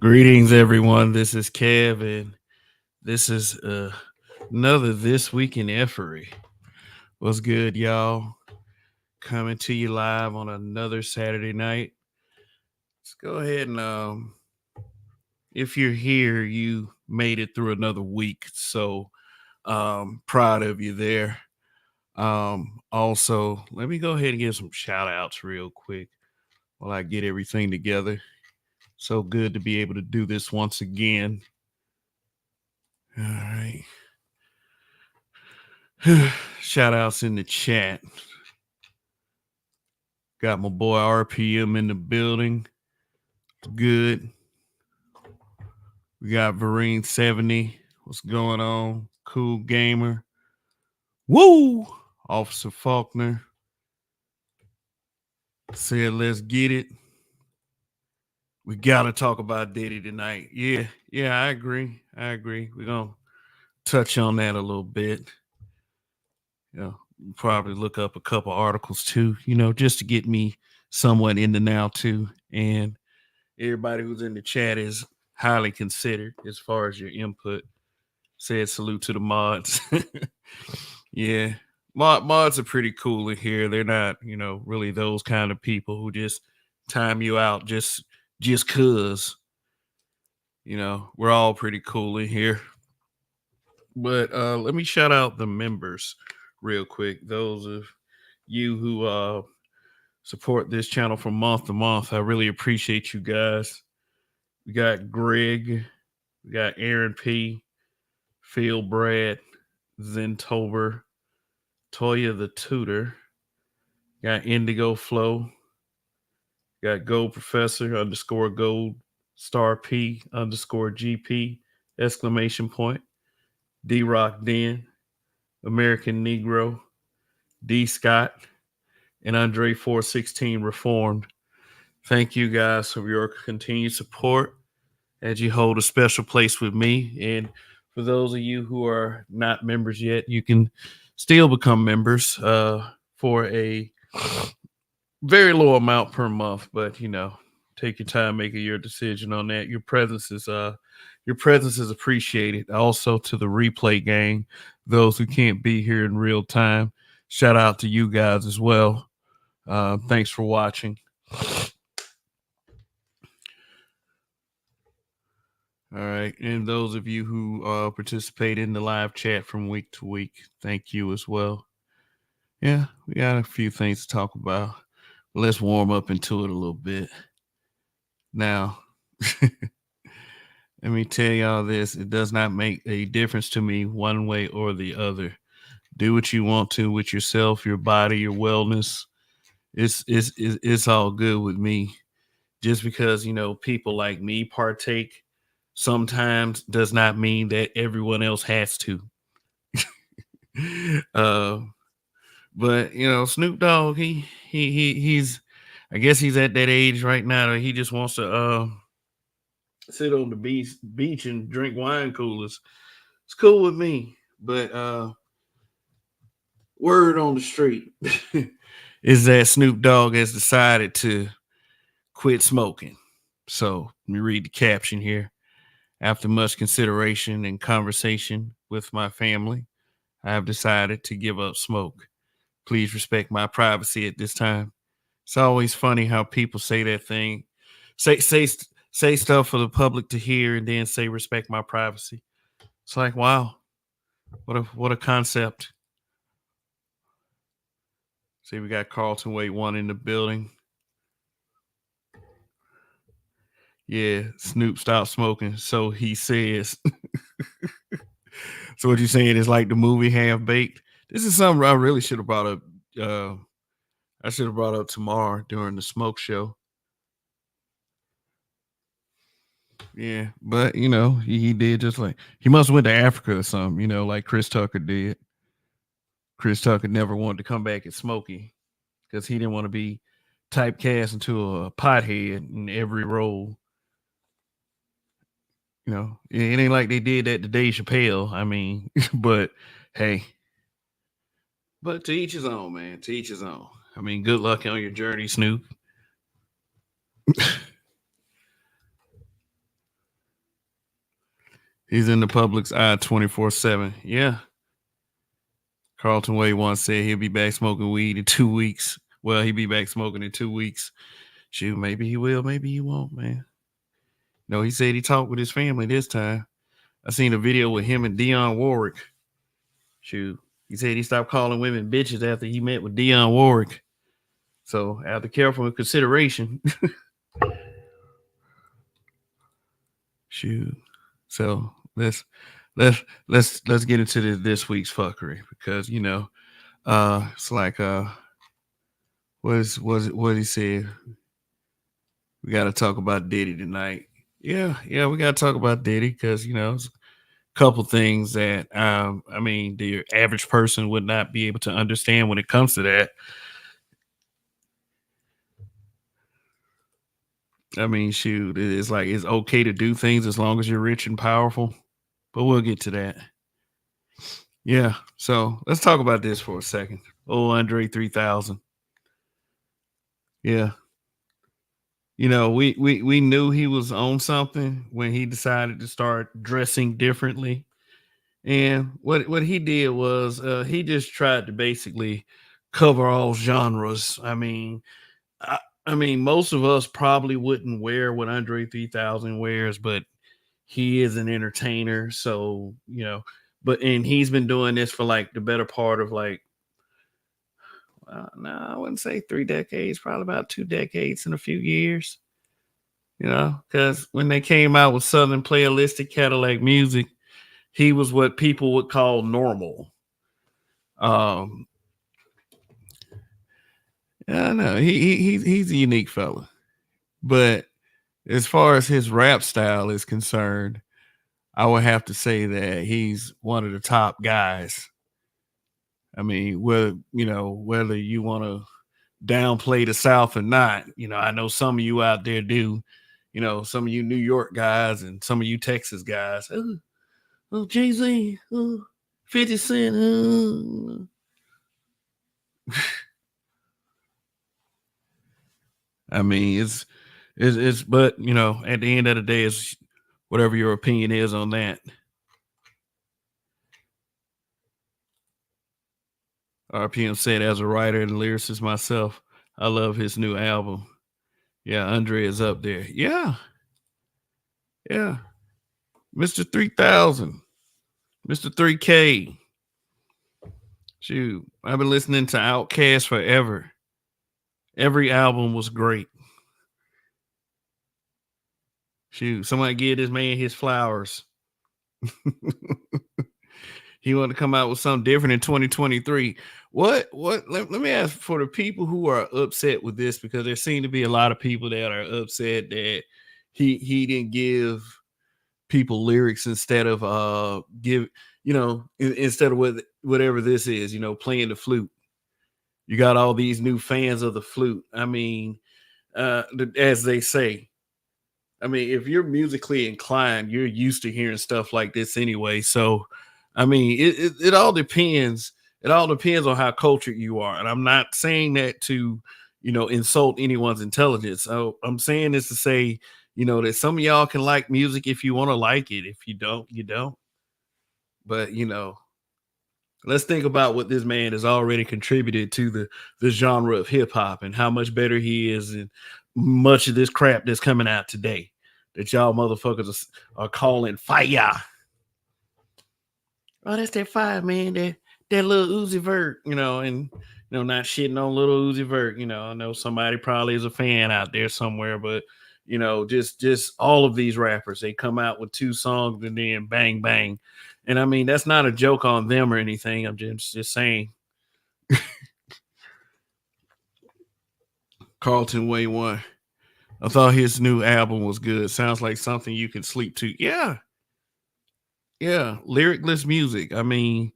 Greetings, everyone. This is Kev, and this is another This Week in Effery. What's good, y'all? Coming to you live on another Saturday night. Let's go ahead and, if you're here, you made it through another week. So, proud of you there. Also, let me go ahead and give some shout outs real quick while I get everything together. So good to be able to do this once again. All right. Shout outs in the chat. Got my boy RPM in the building. Good. We got Vereen 70. What's going on? Cool gamer. Woo! Officer Faulkner said, let's get it. We got to talk about Diddy tonight. Yeah, I agree. We're going to touch on that a little bit. Probably look up a couple articles too, just to get me somewhat in the now too. And everybody who's in the chat is highly considered as far as your input. Said salute to the mods. Yeah. Mods are pretty cool in here. They're not, really those kind of people who just time you out just cause. We're all pretty cool in here. But let me shout out the members real quick. Those of you who support this channel from month to month, I really appreciate you guys. We got Greg, we got Aaron P, Phil Brad, Zentober, Toya the Tutor, got Indigo Flow, got Gold Professor _ Gold Star P _ GP exclamation point, D Rock Den, American Negro, D Scott, and Andre 416 Reformed. Thank you guys for your continued support as you hold a special place with me. And for those of you who are not members yet, you can still become members for a very low amount per month. But take your time making your decision on that. Your presence is appreciated. Also to the replay gang, those who can't be here in real time, shout out to you guys as well. Thanks for watching. All right. And those of you who participate in the live chat from week to week, thank you as well. Yeah, we got a few things to talk about. Let's warm up into it a little bit. Now, let me tell y'all this. It does not make a difference to me one way or the other. Do what you want to with yourself, your body, your wellness. It's all good with me. Just because, people like me partake sometimes does not mean that everyone else has to. But Snoop Dogg, he's I guess he's at that age right now that he just wants to sit on the beach and drink wine coolers. It's cool with me, but word on the street is that Snoop Dogg has decided to quit smoking. So let me read the caption here. After much consideration and conversation with my family, I have decided to give up smoke. Please respect my privacy at this time. It's always funny how people say that thing, say stuff for the public to hear, and then say respect my privacy. It's like, wow, what a concept. See, we got Carlton Wade 1 in the building. Yeah, Snoop stopped smoking, so he says. So what you're saying is like the movie Half Baked? This is something I really should have brought up. I should have brought up tomorrow during the smoke show. Yeah, but he did just like he must have went to Africa or something, like Chris Tucker did. Chris Tucker never wanted to come back as Smokey because he didn't want to be typecast into a pothead in every role. It ain't like they did that to Dave Chappelle. I mean, but hey. But to each his own, man. To each his own. I mean, good luck on your journey, Snoop. He's in the public's eye 24/7. Yeah. Carlton Way once said he'll be back smoking weed in 2 weeks. Well, he'll be back smoking in 2 weeks. Shoot, maybe he will, maybe he won't, man. No, he said he talked with his family this time. I seen a video with him and Dionne Warwick. Shoot. He said he stopped calling women bitches after he met with Dionne Warwick. So after careful consideration, shoot. So let's get into this week's fuckery because it's like what he said. We got to talk about Diddy tonight. Yeah, we got to talk about Diddy because it's a couple things that the average person would not be able to understand when it comes to that. I mean, shoot, it's like it's okay to do things as long as you're rich and powerful, but we'll get to that. Yeah, so let's talk about this for a second. Oh, Andre 3000. Yeah, we knew he was on something when he decided to start dressing differently. And what he did was he just tried to basically cover all genres. I, I mean, most of us probably wouldn't wear what Andre 3000 wears, but he is an entertainer, so and he's been doing this for like the better part of like no, I wouldn't say 3 decades, probably about 2 decades and a few years. Because when they came out with Southern Playalistic Cadillac Music, he was what people would call normal. Um, I know he's a unique fella, but as far as his rap style is concerned, I would have to say that he's one of the top guys. I mean, whether you want to downplay the South or not, I know some of you out there do. Some of you New York guys and some of you Texas guys. Oh, Jay-Z, 50 Cent. I mean, but at the end of the day, it's whatever your opinion is on that. RPM said, as a writer and lyricist myself, I love his new album. Yeah, Andre is up there. Yeah. Mr. 3000, Mr. 3K. Shoot, I've been listening to Outkast forever. Every album was great. Shoot, somebody give this man his flowers. He wanted to come out with something different in 2023. Let me ask for the people who are upset with this, because there seem to be a lot of people that are upset that he didn't give people lyrics instead of instead of whatever this is, playing the flute. You got all these new fans of the flute. I mean, as they say, I mean, if you're musically inclined, you're used to hearing stuff like this anyway. So, I mean, it all depends. It all depends on how cultured you are. And I'm not saying that to, insult anyone's intelligence. So I'm saying this to say, that some of y'all can like music if you want to like it. If you don't, you don't. But, let's think about what this man has already contributed to the genre of hip hop and how much better he is and much of this crap that's coming out today that y'all motherfuckers are calling fire. Oh, that's that fire, man. That little Uzi Vert, and not shitting on little Uzi Vert. I know somebody probably is a fan out there somewhere, but just all of these rappers, they come out with 2 songs and then bang bang. And I mean, that's not a joke on them or anything. I'm just saying. Carlton Way 1. I thought his new album was good. Sounds like something you can sleep to. Yeah. Yeah. Lyricless music. I mean,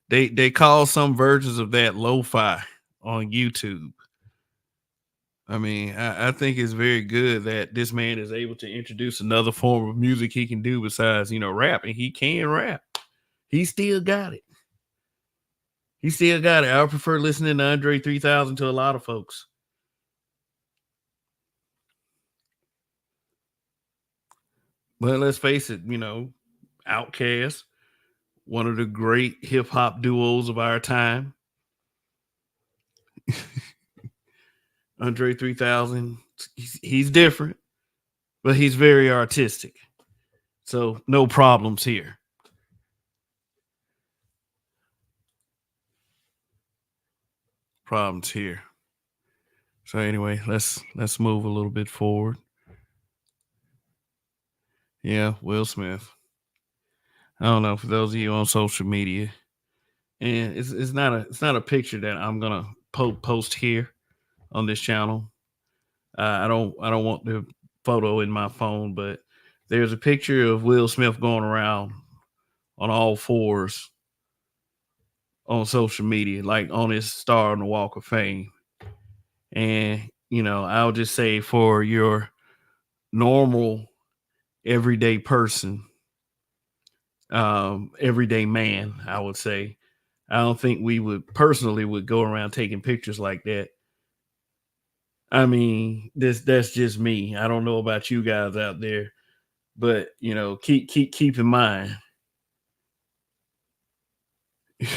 they call some versions of that lo-fi on YouTube. I mean, I think it's very good that this man is able to introduce another form of music he can do besides, rap, and he can rap. He still got it. He still got it. I prefer listening to Andre 3000 to a lot of folks. But let's face it, Outkast, one of the great hip hop duos of our time. Andre 3000, he's different, but he's very artistic. So no problems here. Problems here. So anyway, let's move a little bit forward. Yeah, Will Smith. I don't know, for those of you on social media, and it's not a picture that I'm gonna post here on this channel. I don't want the photo in my phone, but there's a picture of Will Smith going around on all fours on social media, like on his star on the Walk of Fame. And I'll just say, for your normal everyday person, everyday man, I would say, I don't think we would go around taking pictures like that. I mean, that's just me. I don't know about you guys out there, but keep in mind, the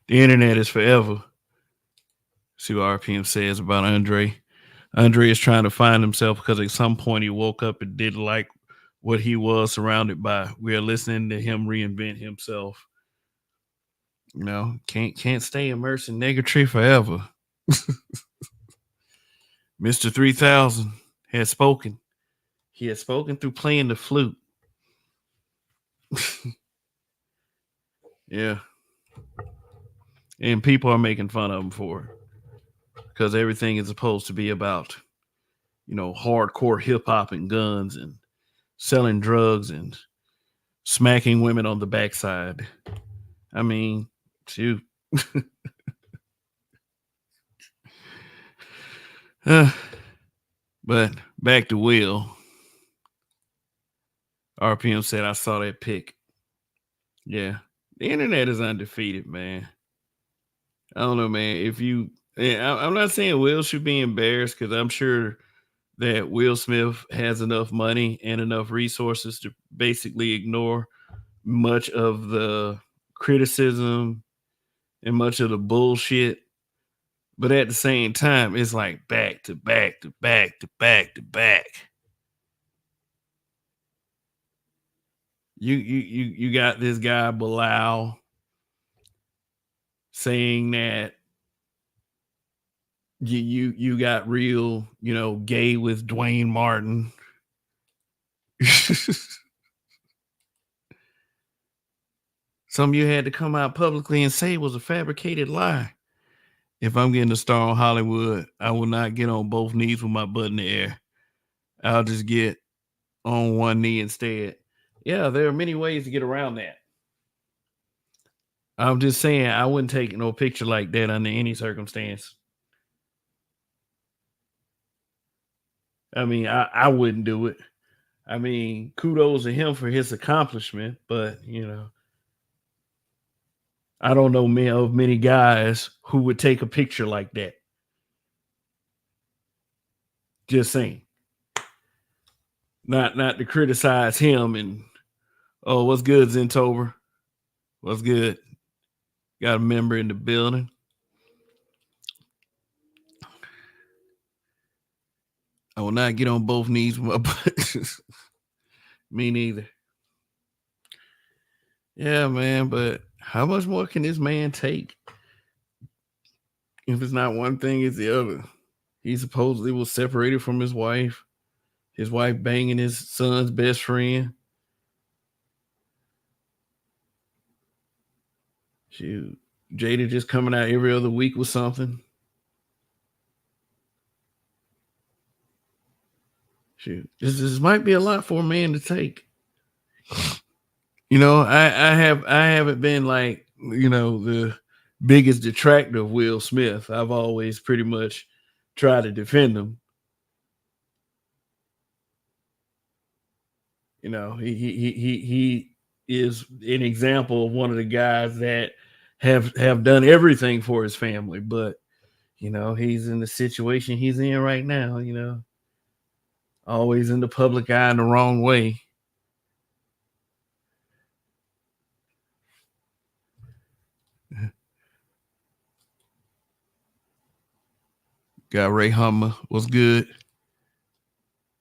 internet is forever. See what RPM says about Andre. Andre is trying to find himself because at some point he woke up and didn't like what he was surrounded by. We are listening to him reinvent himself. Can't stay immersed in negatory forever. Mr. 3000 has spoken. He has spoken through playing the flute. Yeah. And people are making fun of him for it, because everything is supposed to be about, hardcore hip hop and guns and selling drugs and smacking women on the backside. I mean, shoot. But back to Will. RPM said, I saw that pic. Yeah. The internet is undefeated, man. I don't know, man. I'm not saying Will should be embarrassed, because I'm sure that Will Smith has enough money and enough resources to basically ignore much of the criticism and much of the bullshit. But at the same time, it's like back to back to back to back to back. You got this guy Bilal saying that you got real, gay with Dwayne Martin. Some of you had to come out publicly and say it was a fabricated lie. If I'm getting a star on Hollywood, I will not get on both knees with my butt in the air. I'll just get on one knee instead. Yeah, there are many ways to get around that. I'm just saying, I wouldn't take no picture like that under any circumstance. I mean, I wouldn't do it. I mean, kudos to him for his accomplishment, but I don't know many guys who would take a picture like that. Just saying. Not to criticize him. And what's good, Zentober? What's good? Got a member in the building. I will not get on both knees with my butt. Me neither. Yeah, man, but how much more can this man take? If it's not one thing, it's the other. He supposedly was separated from his wife banging his son's best friend. Shoot. Jada just coming out every other week with something. Shoot. This might be a lot for a man to take. I haven't been like, the biggest detractor of Will Smith. I've always pretty much tried to defend him. He is an example of one of the guys that have done everything for his family, but he's in the situation he's in right now, always in the public eye in the wrong way. Got Ray Hummer. What's good?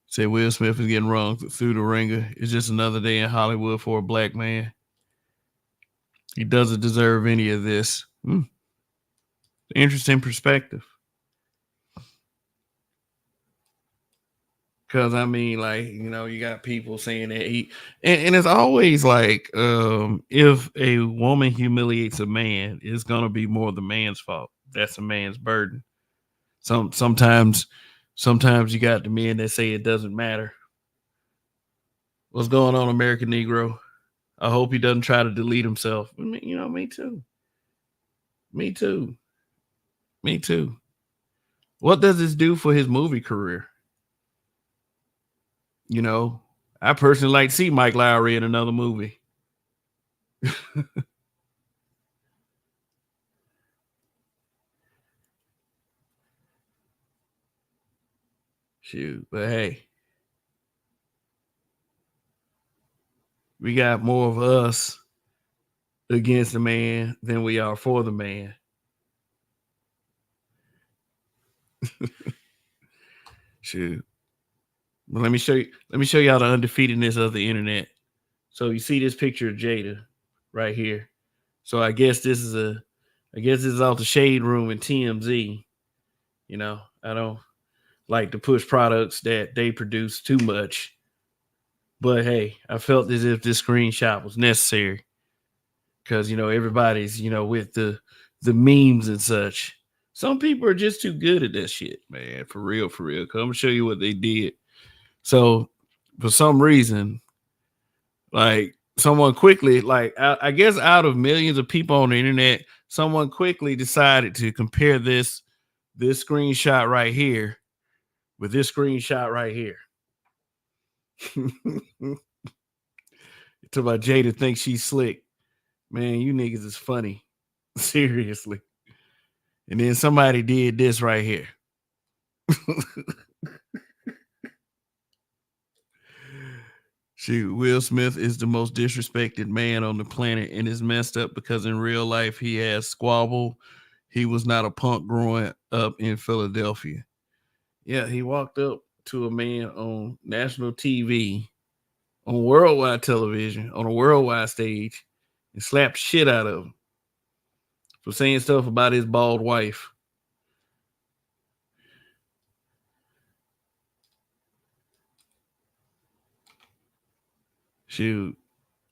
Say Will Smith is getting wrong through the ringer. It's just another day in Hollywood for a black man. He doesn't deserve any of this. Interesting perspective. Because I mean, like, you got people saying that and it's always like, if a woman humiliates a man, it's gonna be more the man's fault. That's a man's burden. Sometimes you got the men that say it doesn't matter. What's going on, American Negro? I hope he doesn't try to delete himself. I mean, me too. Me too. Me too. What does this do for his movie career? I personally like to see Mike Lowry in another movie. Shoot, but hey, we got more of us against the man than we are for the man. Shoot. But let me show y'all the undefeatedness of the internet. So you see this picture of Jada right here. So I guess this is off the Shade Room in TMZ. I don't like to push products that they produce too much. But hey, I felt as if this screenshot was necessary. Because everybody's with the memes and such. Some people are just too good at that shit, man. For real, for real. Come show you what they did. So for some reason, like someone quickly, like I guess out of millions of people on the internet, someone quickly decided to compare this screenshot right here with this screenshot right here. To my Jada thinks she's slick. Man, you niggas is funny. Seriously. And then somebody did this right here. Shoot, Will Smith is the most disrespected man on the planet and is messed up because in real life he has squabble. He was not a punk growing up in Philadelphia. Yeah, he walked up to a man on national TV, on worldwide television, on a worldwide stage, and slapped shit out of him for saying stuff about his bald wife. Shoot,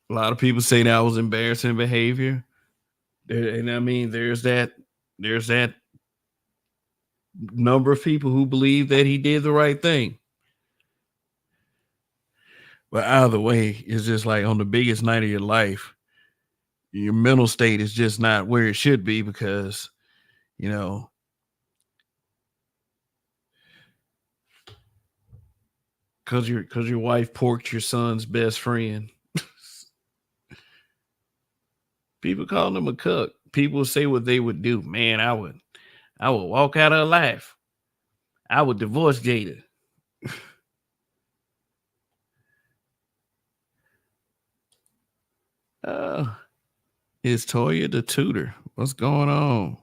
a lot of people say that was embarrassing behavior. And I mean, there's that number of people who believe that he did the right thing. But either way, it's just like on the biggest night of your life, your mental state is just not where it should be because, because your wife porked your son's best friend. People call him a cook. People say what they would do. Man, I would walk out of her life. I would divorce Jada. Is Toya the tutor? What's going on?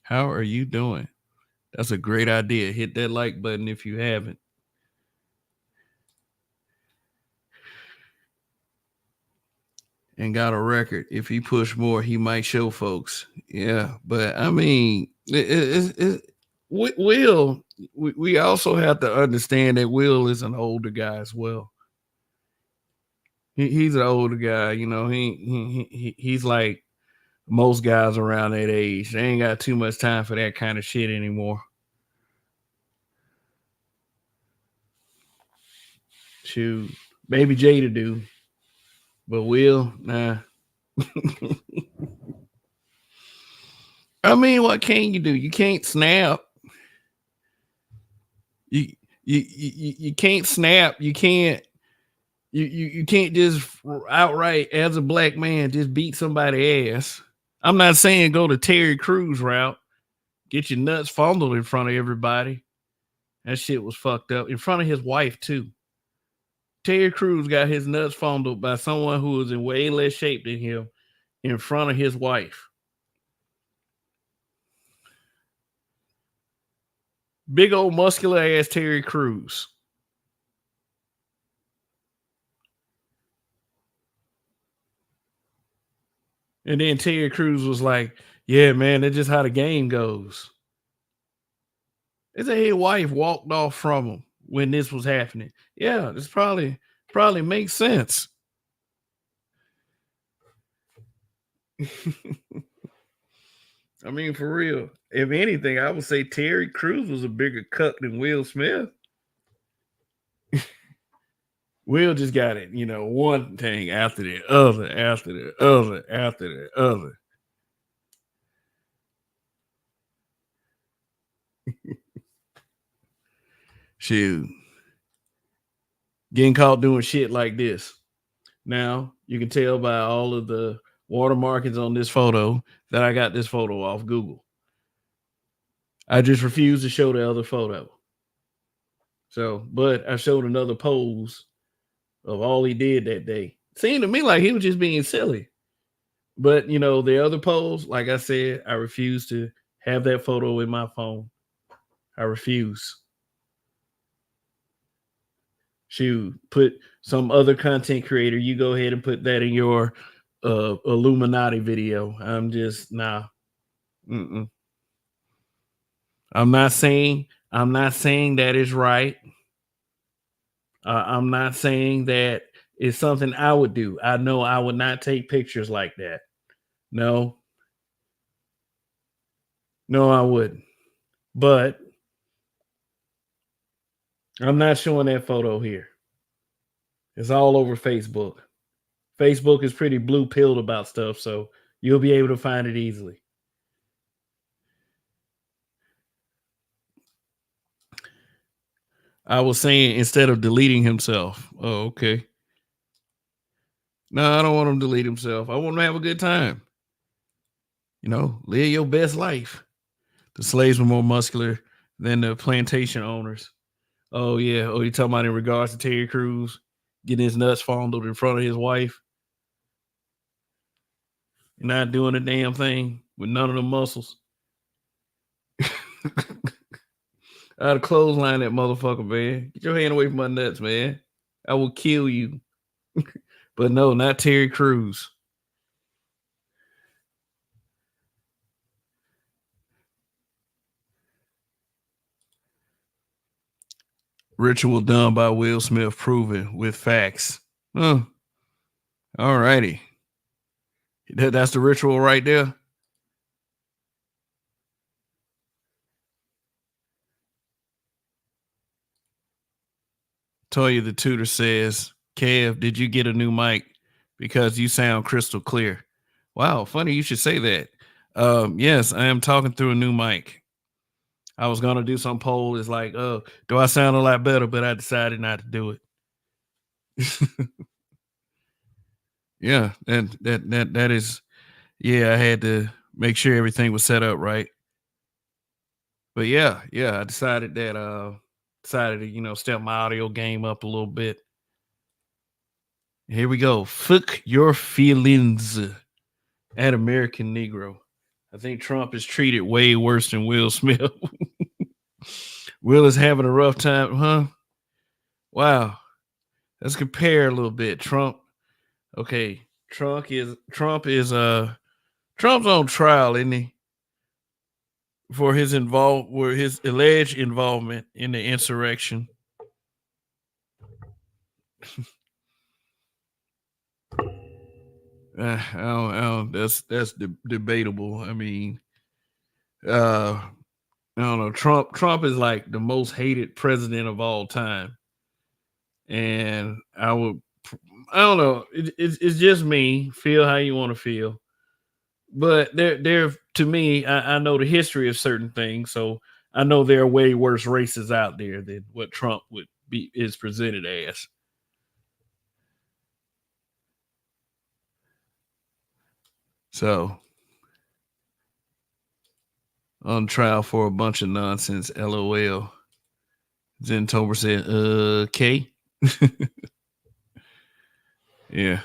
How are you doing? That's a great idea. Hit that like button if you haven't. And got a record. If he push more, he might show folks. Yeah, but I mean, Will. We also have to understand that Will is an older guy as well. He's an older guy. He's like most guys around that age. They ain't got too much time for that kind of shit anymore. Shoot, maybe Jada do, but Will, nah. I mean, what can you do? You can't snap. You can't snap. You can't just outright as a black man just beat somebody ass. I'm not saying go to Terry Cruz route. Get your nuts fondled in front of everybody. That shit was fucked up. In front of his wife, too. Terry Crews got his nuts fondled by someone who was in way less shape than him in front of his wife. Big old muscular ass Terry Crews. And then Terry Crews was like, yeah, man, that's just how the game goes. His wife walked off from him when this was happening. Yeah, this probably makes sense. I mean, for real. If anything, I would say Terry Crews was a bigger cuck than Will Smith. Will just got it, one thing after the other, after the other, after the other. Shoot. Getting caught doing shit like this. Now, you can tell by all of the watermarkings on this photo that I got this photo off Google. I just refuse to show the other photo. So, but I showed another pose of all he did that day. Seemed to me like he was just being silly. But the other pose, like I said, I refuse to have that photo in my phone. I refuse. Shoot, put some other content creator. You go ahead and put that in your Illuminati video. I'm just nah. Mm-mm. I'm not saying that is right. I'm not saying that it's something I would do. I know I would not take pictures like that. No, no, I wouldn't. But I'm not showing that photo here. It's all over Facebook. Facebook is pretty blue pilled about stuff, so you'll be able to find it easily. I was saying instead of deleting himself. Oh, okay. No, I don't want him to delete himself. I want him to have a good time. Live your best life. The slaves were more muscular than the plantation owners. Oh yeah. Oh, you talking about in regards to Terry Crews getting his nuts fondled in front of his wife, not doing a damn thing with none of the muscles. I'd clothesline that motherfucker, man. Get your hand away from my nuts, man. I will kill you. But no, not Terry Crews. Ritual done by Will Smith proven with facts. Oh, all righty. That's the ritual right there. Toya the tutor says, Kev, did you get a new mic? Because you sound crystal clear. Wow, funny you should say that. Yes, I am talking through a new mic. I was gonna do some poll. It's like, do I sound a lot better? But I decided not to do it. Yeah, and that is, yeah. I had to make sure everything was set up right. But yeah, I decided that decided to step my audio game up a little bit. Here we go. Fuck your feelings at American Negro. I think Trump is treated way worse than Will Smith. Will is having a rough time, huh? Wow. Let's compare a little bit. Trump. Okay. Trump's on trial, isn't he? For his alleged involvement in the insurrection. That's debatable. I mean, I don't know. Trump is like the most hated president of all time, and I don't know. It's just me. Feel how you want to feel, but there to me, I know the history of certain things, so I know there are way worse races out there than what Trump would be is presented as. So on trial for a bunch of nonsense. LOL. Zentober said, K. Yeah.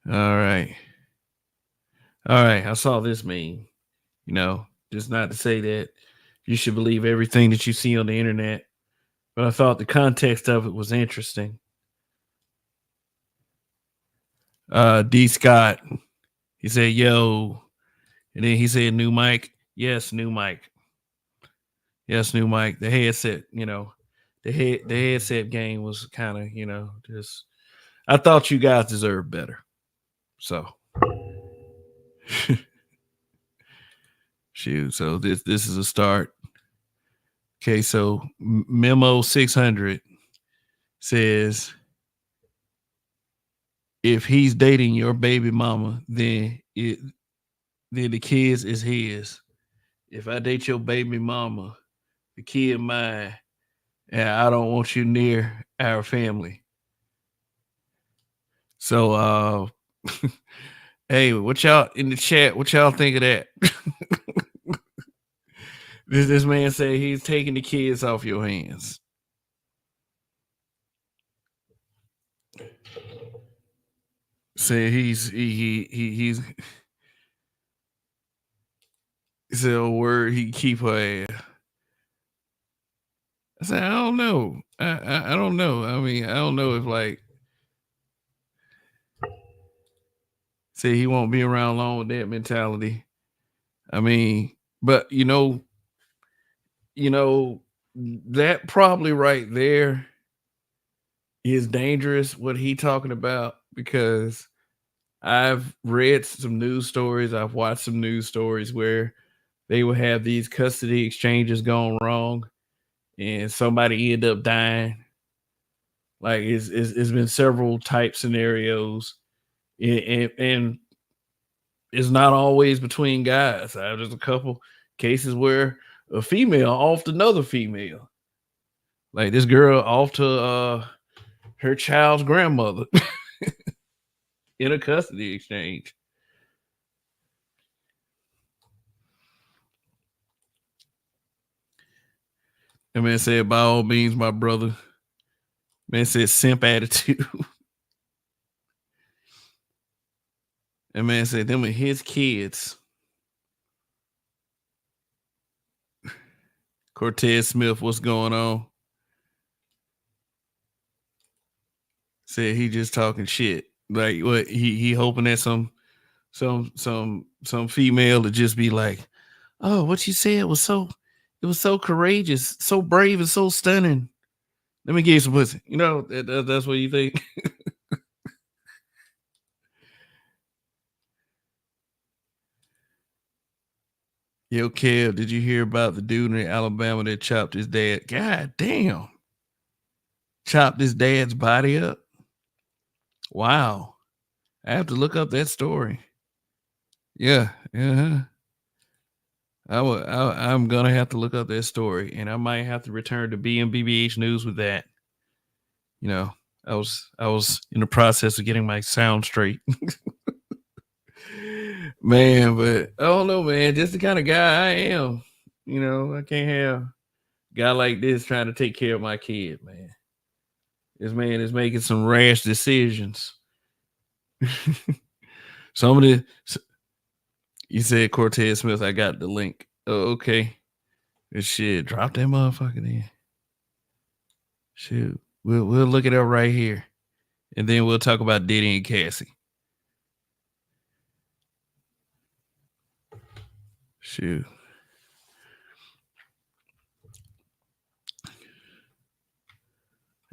All right. All right. I saw this meme. Just not to say that you should believe everything that you see on the internet. But I thought the context of it was interesting. D Scott, he said, "Yo," and then he said, "New mic." Yes, new mic. Yes, new mic. The headset, the headset game was kind of, just. I thought you guys deserved better. So, shoot. So this is a start. Okay, so Memo 600 says, if he's dating your baby mama, then the kids is his. If I date your baby mama, the kid mine, and I don't want you near our family. So hey, what y'all in the chat, what y'all think of that? This man said he's taking the kids off your hands. Said he's he said a word he keep her ass. I said I don't know. I don't know. I mean I don't know if like say he won't be around long with that mentality. I mean, but that probably right there is dangerous what he talking about because I've read some news stories, I've watched some news stories where they will have these custody exchanges gone wrong and somebody end up dying. Like it's been several type scenarios and it's not always between guys. There's a couple cases where a female off another female. Like this girl off to her child's grandmother in a custody exchange. And man said, by all means, my brother. Man said simp attitude. And man said, them are his kids. Cortez Smith, what's going on? Said he just talking shit. Like what he hoping that some female to just be like, oh, what you said was so courageous, so brave, and so stunning. Let me give you some pussy. That's what you think. Yo, Kev, did you hear about the dude in Alabama that chopped his dad? God damn. Chopped his dad's body up? Wow. I have to look up that story. Yeah. Yeah. I'm gonna have to look up that story, and I might have to return to BMBBH News with that. I was in the process of getting my sound straight. Man, but I don't know, man. Just the kind of guy I am. I can't have a guy like this trying to take care of my kid, man. This man is making some rash decisions. Some of the you said Cortez Smith, I got the link. Oh, okay. Good shit. Drop that motherfucker in. Shoot. We'll look it up right here. And then we'll talk about Diddy and Cassie. Shoot.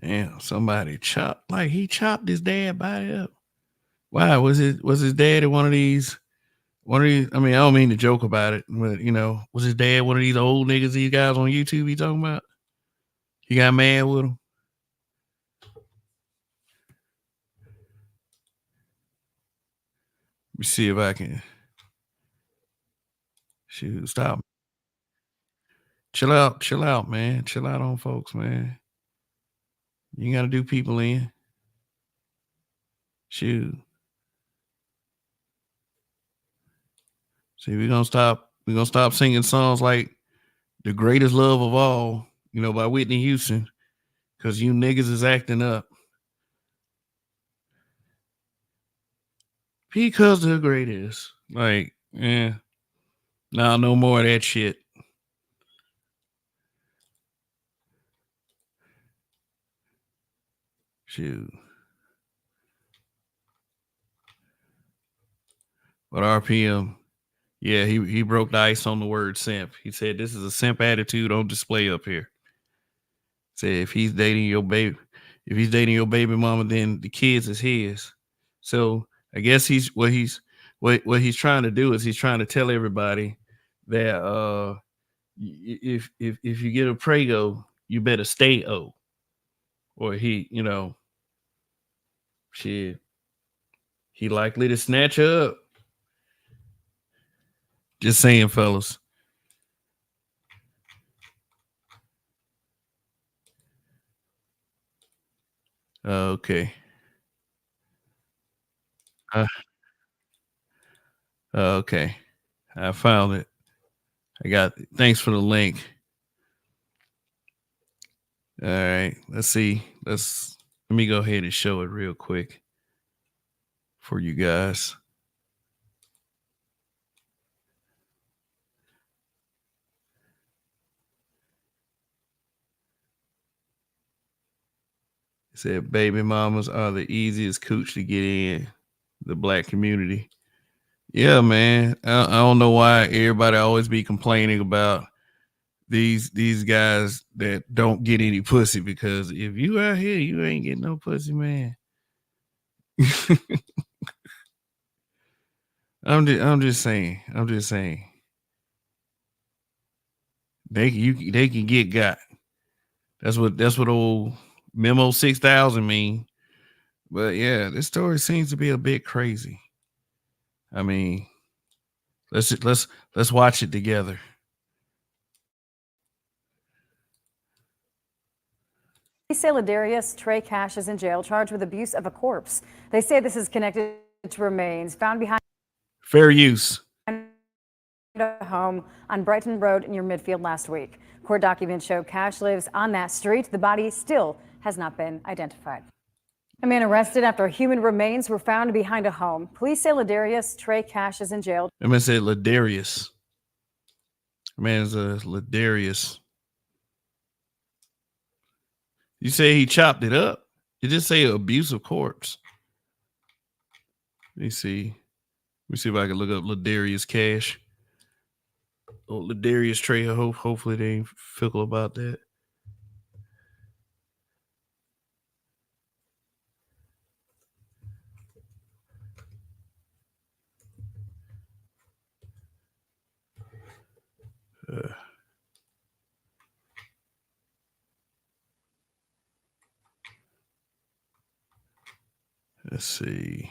Damn, somebody chopped he chopped his dad body up. Why was his dad one of these? I mean, I don't mean to joke about it, but was his dad one of these old niggas these guys on YouTube he talking about? He got mad with him. Let me see if I can. Shoot, stop. Chill out, man. Chill out on folks, man. You gotta do people in. Shoot. See, we're gonna stop singing songs like The Greatest Love of All, by Whitney Houston. Cause you niggas is acting up. Because the greatest. Like, no more of that shit. Shoot. But RPM, yeah, he broke the ice on the word simp. He said this is a simp attitude on display up here. Said if he's dating your baby mama, then the kids is his. So I guess what he's trying to do is he's trying to tell everybody that if you get a prego, you better stay O. Or shit, he likely to snatch her up. Just saying, fellas. Okay. Okay. I found it. Thanks for the link. All right. Let's see. Let me go ahead and show it real quick for you guys. It said baby mamas are the easiest cooch to get in the black community. Yeah, man. I don't know why everybody always be complaining about these guys that don't get any pussy, because if you out here, you ain't getting no pussy, man. I'm just saying. They can get got. That's what old Memo 6000 mean. But yeah, this story seems to be a bit crazy. I mean, let's watch it together. Say Ladarius Trey Cash is in jail, charged with abuse of a corpse. They say this is connected to remains found behind fair use a home on Brighton Road near Midfield last week. Court documents show Cash lives on that street. The body still has not been identified. A man arrested after human remains were found behind a home. Police say Ladarius Trey Cash is in jail. I'm gonna say Ladarius. Man is a Ladarius. You say he chopped it up? You just say abusive corpse. Let me see if I can look up Ladarius Cash. Oh, Ladarius Trey. Hopefully they ain't fickle about that. Let's see.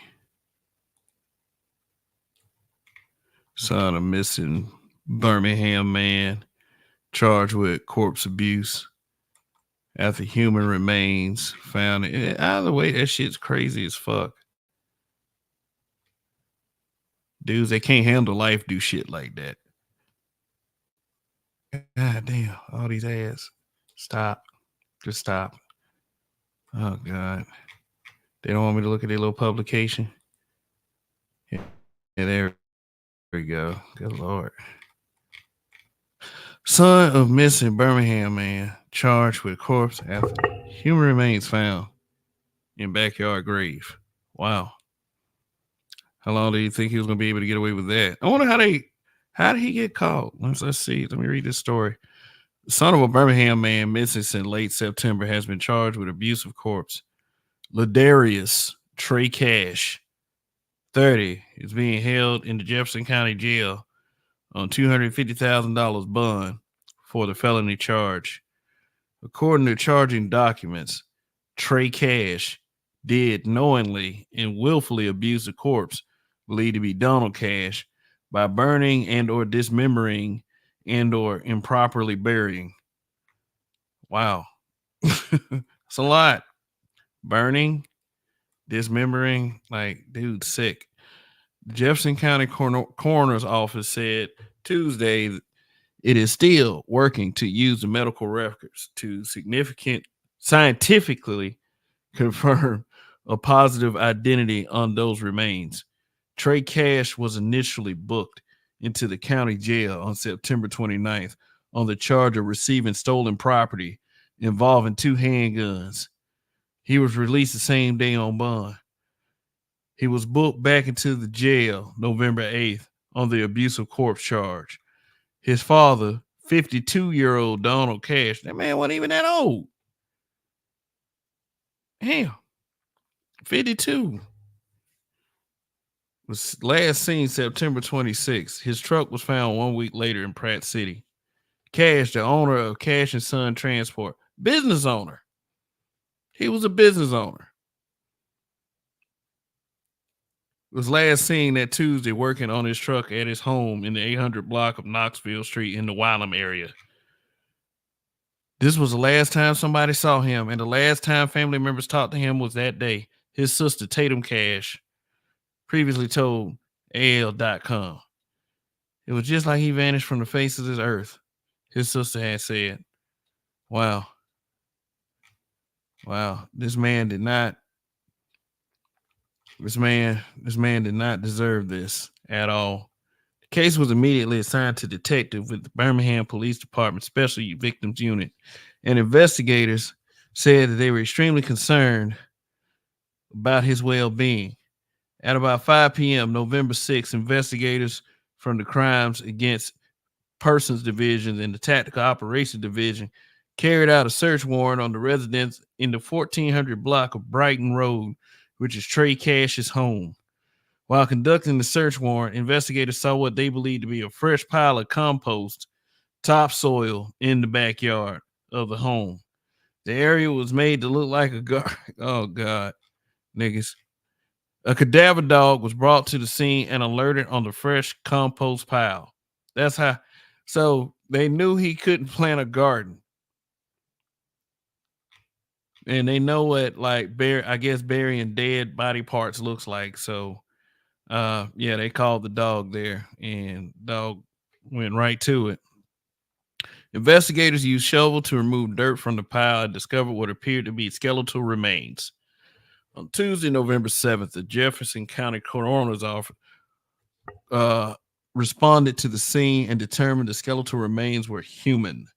Son of missing Birmingham man charged with corpse abuse after human remains found. Either way, that shit's crazy as fuck. Dudes that can't handle life do shit like that. God damn, all these ads. Stop. Just stop. Oh, God. They don't want me to look at their little publication. Yeah, there we go. Good Lord. Son of missing Birmingham man charged with corpse after human remains found in backyard grave. Wow. How long do you think he was going to be able to get away with that? I wonder how did he get caught? Let's see. Let me read this story. The son of a Birmingham man missing since late September has been charged with abuse of corpse. Ladarius Trey Cash, 30, is being held in the Jefferson County Jail on $250,000 bond for the felony charge. According to charging documents, Trey Cash did knowingly and willfully abuse the corpse believed to be Donald Cash by burning and or dismembering and or improperly burying. Wow. That's a lot. Burning, dismembering, like, dude, sick. The Jefferson County Coroner's Office said Tuesday it is still working to use the medical records to scientifically confirm a positive identity on those remains. Trey Cash was initially booked into the county jail on September 29th on the charge of receiving stolen property involving 2 handguns. He was released the same day on bond. He was booked back into the jail November 8th on the abuse of corpse charge. His father, 52-year-old Donald Cash, that man wasn't even that old. Damn, 52. Was last seen September 26th. His truck was found 1 week later in Pratt City. Cash, the owner of Cash and Son Transport, business owner. He was a business owner. Was last seen that Tuesday working on his truck at his home in the 800 block of Knoxville Street in the Wylam area. This was the last time somebody saw him, and the last time family members talked to him was that day. His sister, Tatum Cash, previously told AL.com. It was just like he vanished from the face of this earth. His sister had said, wow, this man did not deserve this at all. The case was immediately assigned to detective with the Birmingham Police Department Special Victims Unit, and investigators said that they were extremely concerned about his well-being. At about 5 p.m. November 6th, investigators from the Crimes Against Persons Division and the Tactical Operations Division carried out a search warrant on the residence in the 1400 block of Brighton Road, which is Trey Cash's home. While conducting the search warrant, investigators saw what they believed to be a fresh pile of compost, topsoil in the backyard of the home. The area was made to look like a garden. Oh, God, niggas. A cadaver dog was brought to the scene and alerted on the fresh compost pile. That's how. So they knew he couldn't plant a garden. And they know what, like, burying dead body parts looks like. So, they called the dog there, and dog went right to it. Investigators used shovel to remove dirt from the pile and discovered what appeared to be skeletal remains. On Tuesday, November 7th, the Jefferson County Coroner's Office responded to the scene and determined the skeletal remains were human. The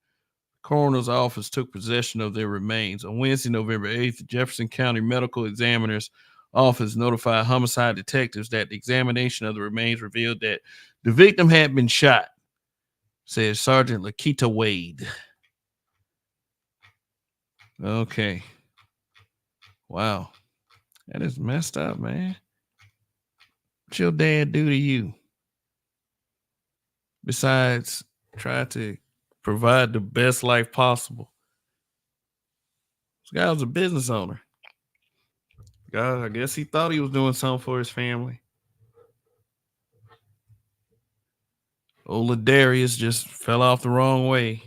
Coroner's Office took possession of their remains. On Wednesday, November 8th, the Jefferson County Medical Examiner's Office notified homicide detectives that the examination of the remains revealed that the victim had been shot, said Sergeant Lakita Wade. Okay. Wow. That is messed up, man. What your dad do to you? Besides try to provide the best life possible. This guy was a business owner. God, I guess he thought he was doing something for his family. Old Darius just fell off the wrong way.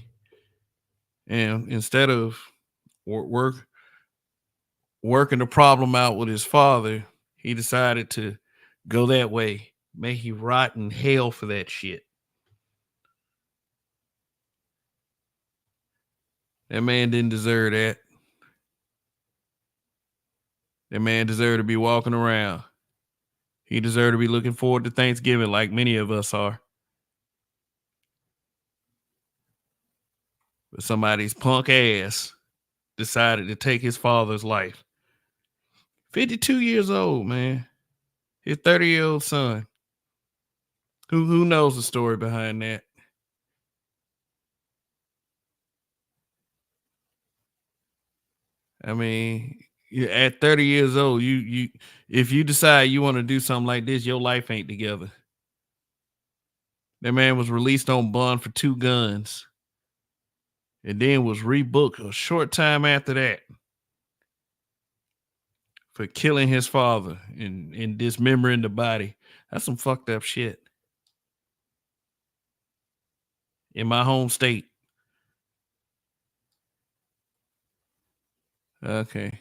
And instead of working the problem out with his father, he decided to go that way. May he rot in hell for that shit. That man didn't deserve that. That man deserved to be walking around. He deserved to be looking forward to Thanksgiving like many of us are. But somebody's punk ass decided to take his father's life. 52 years old, man. His 30-year-old son. Who knows the story behind that? I mean, at 30 years old, you if you decide you want to do something like this, your life ain't together. That man was released on bond for 2 guns and then was rebooked a short time after that for killing his father and dismembering the body. That's some fucked up shit. In my home state. Okay.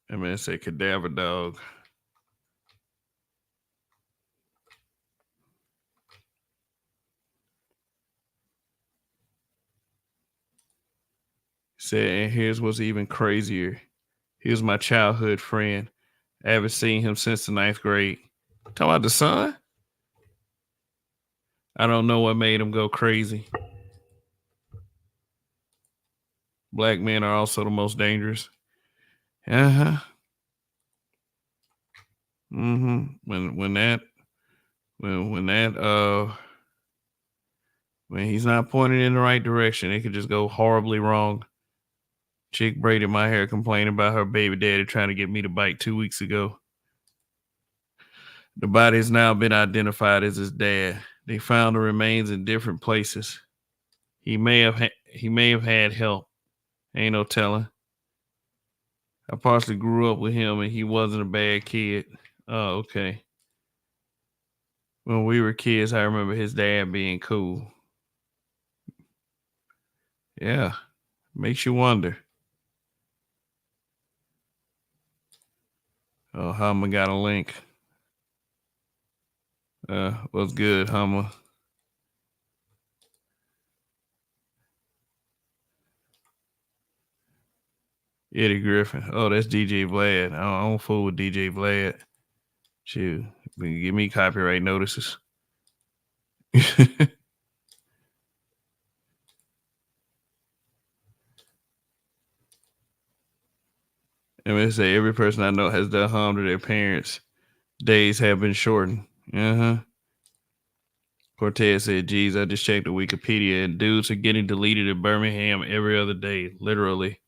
I mean, say cadaver dog. Said, and here's what's even crazier. Here's my childhood friend. I haven't seen him since the ninth grade. Talking about the son? I don't know what made him go crazy. Black men are also the most dangerous. Uh-huh. Mm-hmm. When he's not pointed in the right direction, it could just go horribly wrong. Chick braided my hair complaining about her baby daddy trying to get me to bite 2 weeks ago. The body has now been identified as his dad. They found the remains in different places. He may have had help. Ain't no telling. I partially grew up with him and he wasn't a bad kid. Oh, okay. When we were kids, I remember his dad being cool. Yeah. Makes you wonder. Oh, Hummer got a link. What's good, Hummer? Eddie Griffin. Oh, that's DJ Vlad. I don't fool with DJ Vlad. Shoot, give me copyright notices. I mean, say every person I know has done harm to their parents. Days have been shortened. Uh-huh. Cortez said, geez, I just checked the Wikipedia and dudes are getting deleted in Birmingham every other day, literally.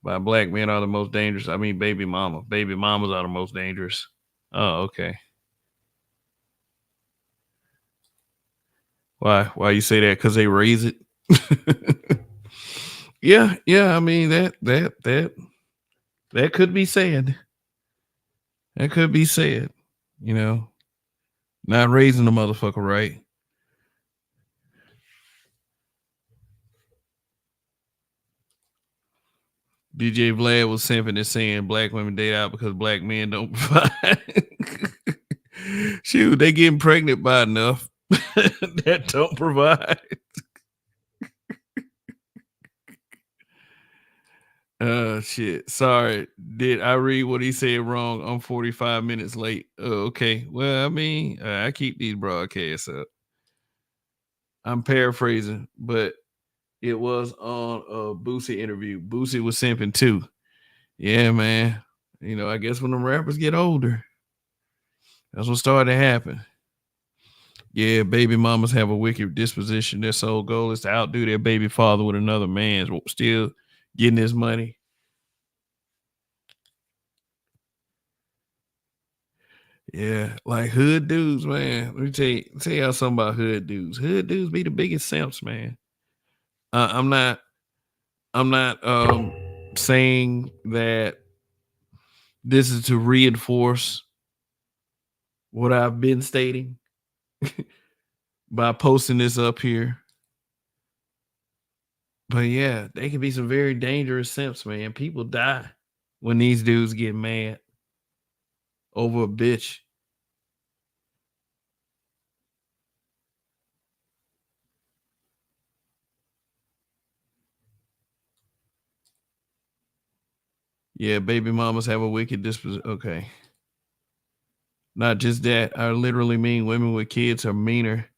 By black men are the most dangerous. I mean, baby mama. Baby mamas are the most dangerous. Oh, okay. Why you say that? Because they raise it? Yeah. I mean, that could be said. That could be said. You know, not raising the motherfucker right. DJ Vlad was simping and saying black women date out because black men don't provide. Shoot, they getting pregnant by enough that don't provide. Shit. Sorry. Did I read what he said wrong? I'm 45 minutes late. Okay. Well, I mean, I keep these broadcasts up. I'm paraphrasing, but it was on a Boosie interview. Boosie was simping too. Yeah, man. You know, I guess when the rappers get older, that's what started to happen. Yeah, baby mamas have a wicked disposition. Their sole goal is to outdo their baby father with another man's, still getting his money. Yeah, like hood dudes, man. Let me tell y'all something about hood dudes. Hood dudes be the biggest simps, man. I'm not saying that this is to reinforce what I've been stating by posting this up here. But yeah, they can be some very dangerous simps, man. People die when these dudes get mad over a bitch. Yeah, baby mamas have a wicked disposition. Okay. Not just that. I literally mean women with kids are meaner.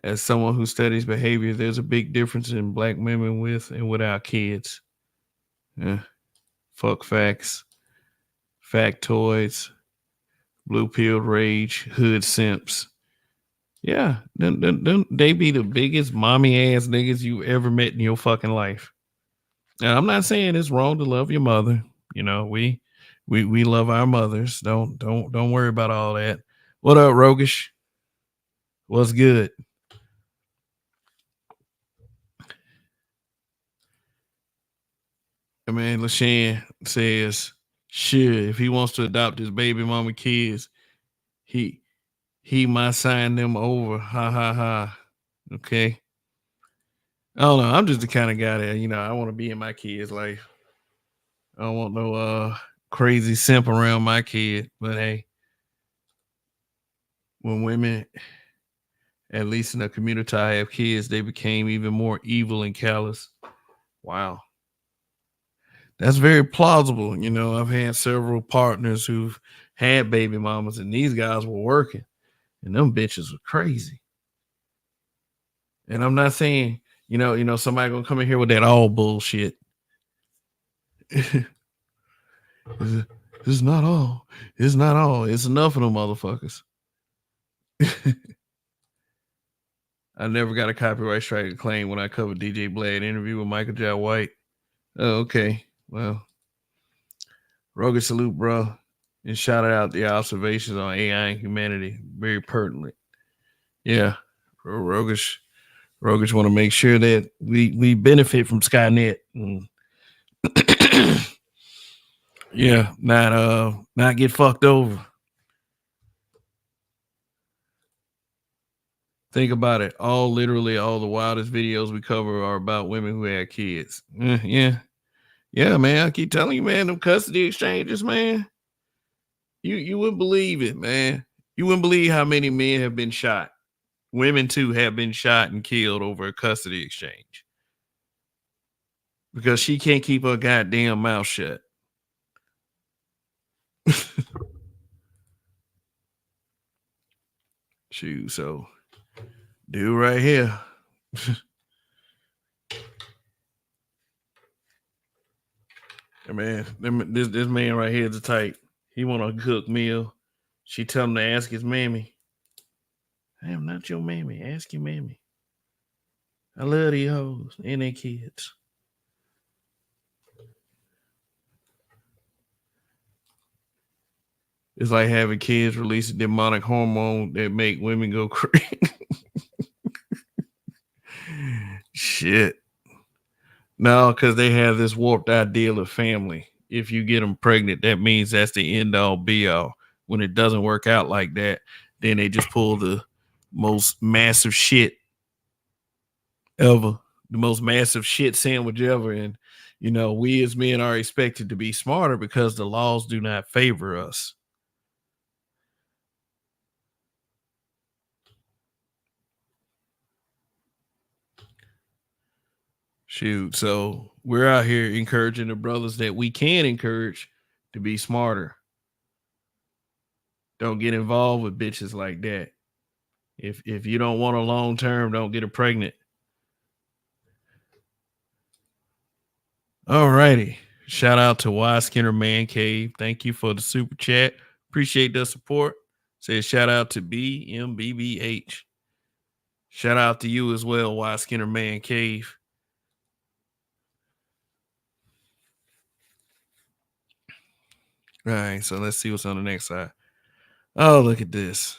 As someone who studies behavior, there's a big difference in black women with and without kids. Yeah. Fuck facts. Factoids. Blue pill rage. Hood simps. Yeah. They be the biggest mommy ass niggas you ever met in your fucking life. And I'm not saying it's wrong to love your mother. You know, we love our mothers. Don't worry about all that. What up, Rogish? What's good? I mean, LaShawn says, sure, if he wants to adopt his baby mama kids, he might sign them over. Ha ha ha. Okay. I don't know. I'm just the kind of guy that, you know, I want to be in my kid's life. I don't want no crazy simp around my kid. But hey, when women, at least in the community I have kids, they became even more evil and callous. Wow. That's very plausible. You know, I've had several partners who've had baby mamas, and these guys were working, and them bitches were crazy. And I'm not saying, somebody gonna come in here with that all bullshit. It's it's not all. It's not all. It's enough of them motherfuckers. I never got a copyright strike claim when I covered DJ Blade interview with Michael J. White. Oh, okay. Well, rugged salute, bro. And shout out the observations on AI and humanity. Very pertinent. Yeah. Rogish want to make sure that we benefit from Skynet. Yeah, not get fucked over. Think about it. Literally all the wildest videos we cover are about women who had kids. Yeah. Yeah, man. I keep telling you, man, them custody exchanges, man. You wouldn't believe it, man. You wouldn't believe how many men have been shot. Women too have been shot and killed over a custody exchange. Because she can't keep her goddamn mouth shut. Shoot, so dude right here. Man, this man right here is the type. He want a cook meal. She tell him to ask his mammy. I am not your mammy. Ask your mammy. I love these hoes and their kids. It's like having kids release a demonic hormone that make women go crazy. Shit. No, because they have this warped ideal of family. If you get them pregnant, that means that's the end all be all. When it doesn't work out like that, then they just pull the most massive shit ever, the most massive shit sandwich ever. And, we as men are expected to be smarter because the laws do not favor us. Shoot. So we're out here encouraging the brothers that we can encourage to be smarter. Don't get involved with bitches like that. If you don't want a long term, don't get her pregnant. All righty. Shout out to Y Skinner Man Cave. Thank you for the super chat. Appreciate the support. Says shout out to BMBBH. Shout out to you as well, Y Skinner Man Cave. All right, so let's see what's on the next side. Oh, look at this.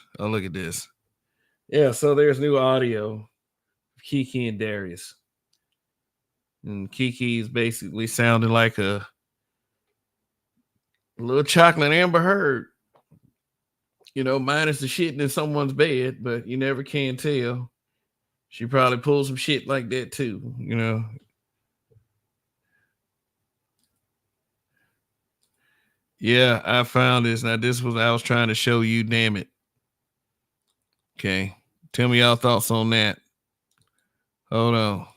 Yeah, so there's new audio of Kiki and Darius. And Kiki is basically sounding like a little chocolate Amber Heard. Minus the shitting in someone's bed, but you never can tell. She probably pulled some shit like that too, Yeah, I found this. Now, this was I was trying to show you, damn it. Okay. Tell me y'all thoughts on that. Hold on.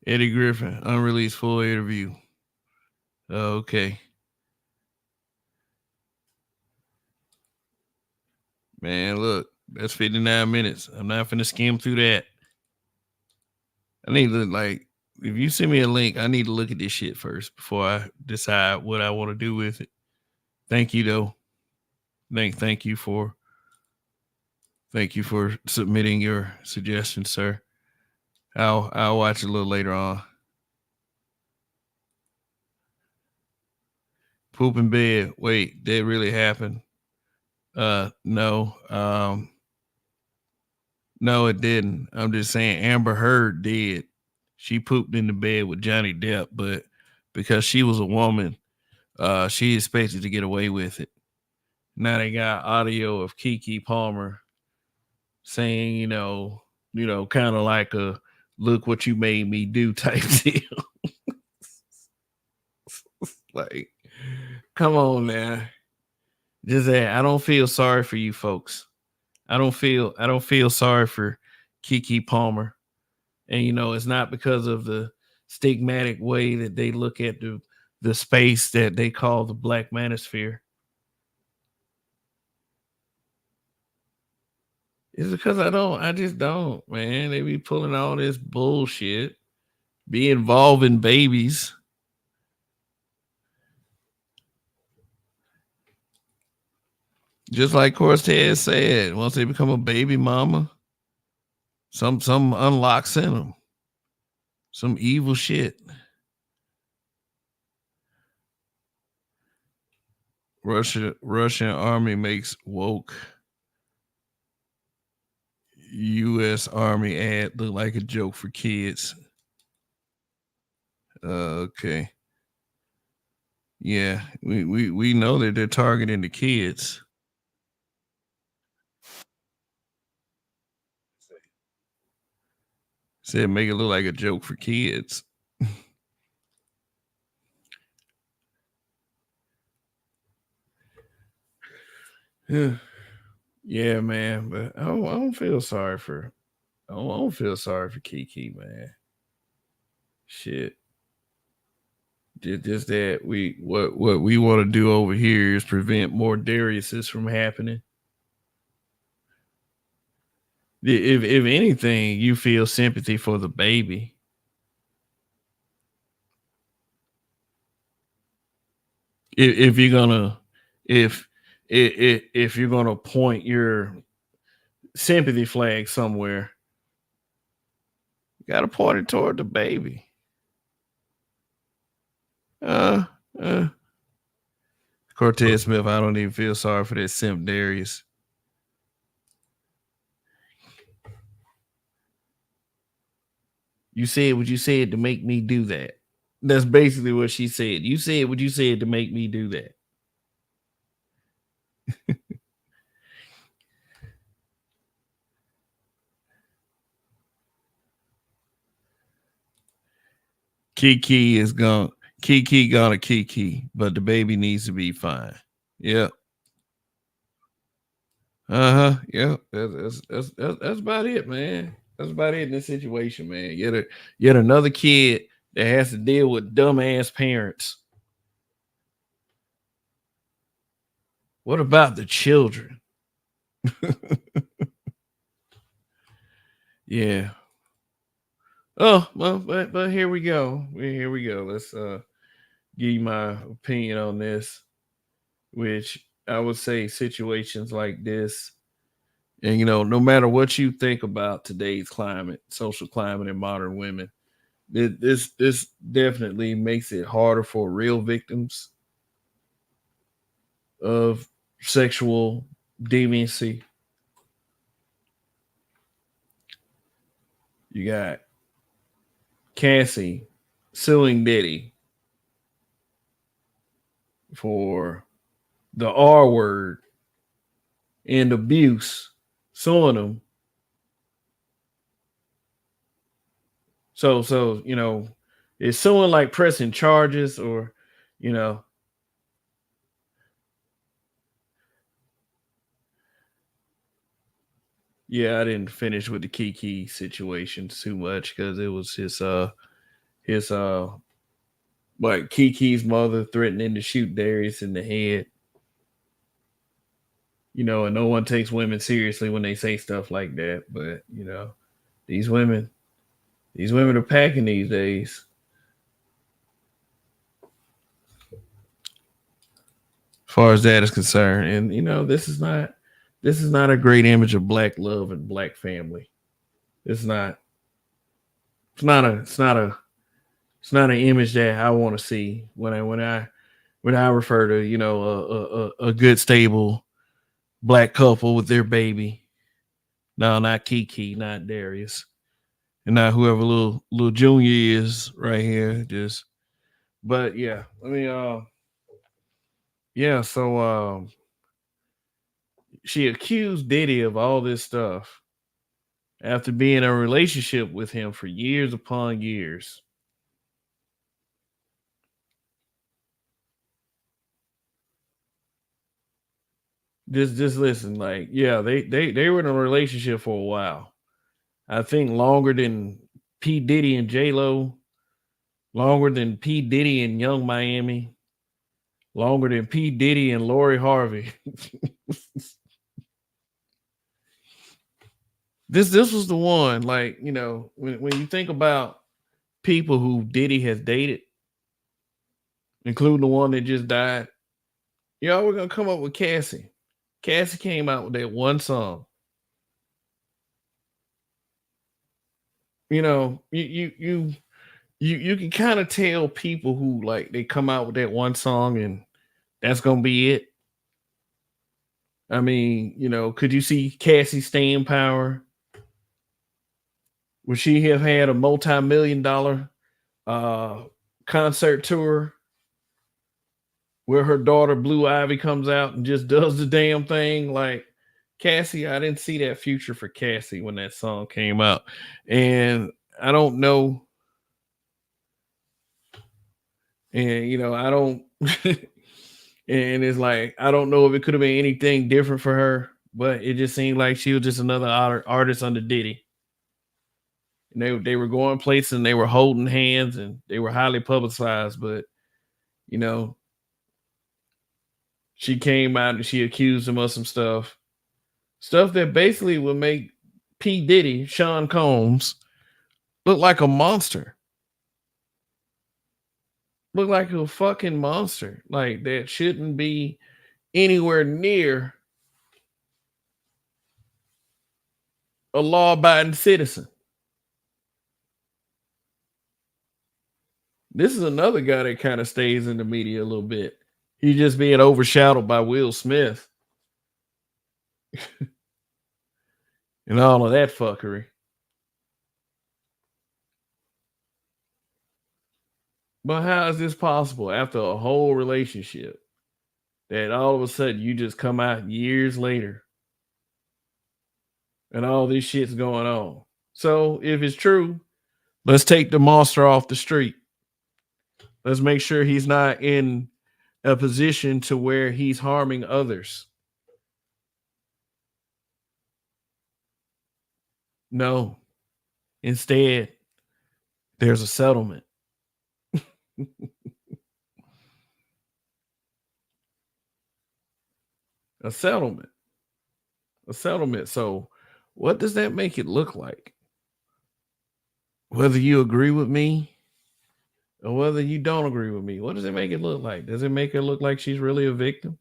Eddie Griffin, unreleased full interview. Okay. Man, look, that's 59 minutes. I'm not finna skim through that. I need to, if you send me a link, I need to look at this shit first before I decide what I want to do with it. Thank you, though. Thank you for submitting your suggestion, sir. I'll watch it a little later on. Poop in bed. Wait, that really happened? No. No, it didn't. I'm just saying Amber Heard did. She pooped in the bed with Johnny Depp, but because she was a woman, she expected to get away with it. Now they got audio of Kiki Palmer saying, kind of like a look what you made me do type deal. Like, come on now. Just that I don't feel sorry for you folks. I don't feel sorry for Kiki Palmer. And it's not because of the stigmatic way that they look at the space that they call the black manosphere. It's because I just don't, man. They be pulling all this bullshit, be involving babies. Just like Cortez said, once they become a baby mama, some unlocks in them, some evil shit. Russian army makes woke U.S. Army ad look like a joke for kids. Okay, yeah, we know that they're targeting the kids. Said make it look like a joke for kids. Yeah, yeah, man. But I don't feel sorry for I don't feel sorry for Kiki, man. Shit. Just that what we want to do over here is prevent more Dariuses from happening. If anything, you feel sympathy for the baby. If you're gonna if if you're gonna point your sympathy flag somewhere, you gotta point it toward the baby. Uh, uh Cortez Smith, I don't even feel sorry for that simp Darius. You said what you said to make me do that. That's basically what she said. You said what you said to make me do that. Kiki is gone. Kiki gonna Kiki, but the baby needs to be fine. Yep. Uh huh. Yep. That's about it, man. That's about it in this situation, man. Yet another kid that has to deal with dumbass parents. What about the children? Yeah. Oh well, but here we go. Here we go. Let's give you my opinion on this, which I would say situations like this, and no matter what you think about today's climate, social climate, and modern women, this definitely makes it harder for real victims of sexual deviancy. You got Cassie suing Diddy for the R word and abuse, suing him. So is suing like pressing charges, or you know, yeah, I didn't finish with the Kiki situation too much because it was his like Kiki's mother threatening to shoot Darius in the head. And no one takes women seriously when they say stuff like that. But these women, these women are packing these days. As far as that is concerned, and this is not a great image of black love and black family. It's not. It's not a. It's not a. It's not an image that I want to see when I refer to a good stable black couple with their baby. No, not Kiki, not Darius, and not whoever little Junior is right here. Just, but yeah, yeah. So she accused Diddy of all this stuff after being in a relationship with him for years upon years. Just listen, like, yeah, they were in a relationship for a while. I think longer than P. Diddy and J Lo, longer than P. Diddy and Young Miami, longer than P. Diddy and Lori Harvey. This was the one, like, when you think about people who Diddy has dated, including the one that just died, y'all were gonna come up with Cassie. Cassie came out with that one song. You can kind of tell people who, like, they come out with that one song and that's gonna be it. I mean, could you see Cassie staying power? Would she have had a multi-million-dollar uh concert tour where her daughter Blue Ivy comes out and just does the damn thing? Like, Cassie, I didn't see that future for Cassie when that song came out. And I don't know. And I don't and it's like, I don't know if it could have been anything different for her, but it just seemed like she was just another artist under Diddy. And they were going places and they were holding hands and they were highly publicized, but you know, she came out and she accused him of some stuff that basically would make P. Diddy, Sean Combs, look like a monster. Look like a fucking monster. Like, that shouldn't be anywhere near a law-abiding citizen. This is another guy that kind of stays in the media a little bit. He's just being overshadowed by Will Smith and all of that fuckery. But how is this possible after a whole relationship that all of a sudden you just come out years later and all this shit's going on? So if it's true, let's take the monster off the street. Let's make sure he's not in a position to where he's harming others. No. Instead, there's a settlement. A settlement. A settlement. So, what does that make it look like? Whether you agree with me or whether you don't agree with me, what does it make it look like? Does it make her look like she's really a victim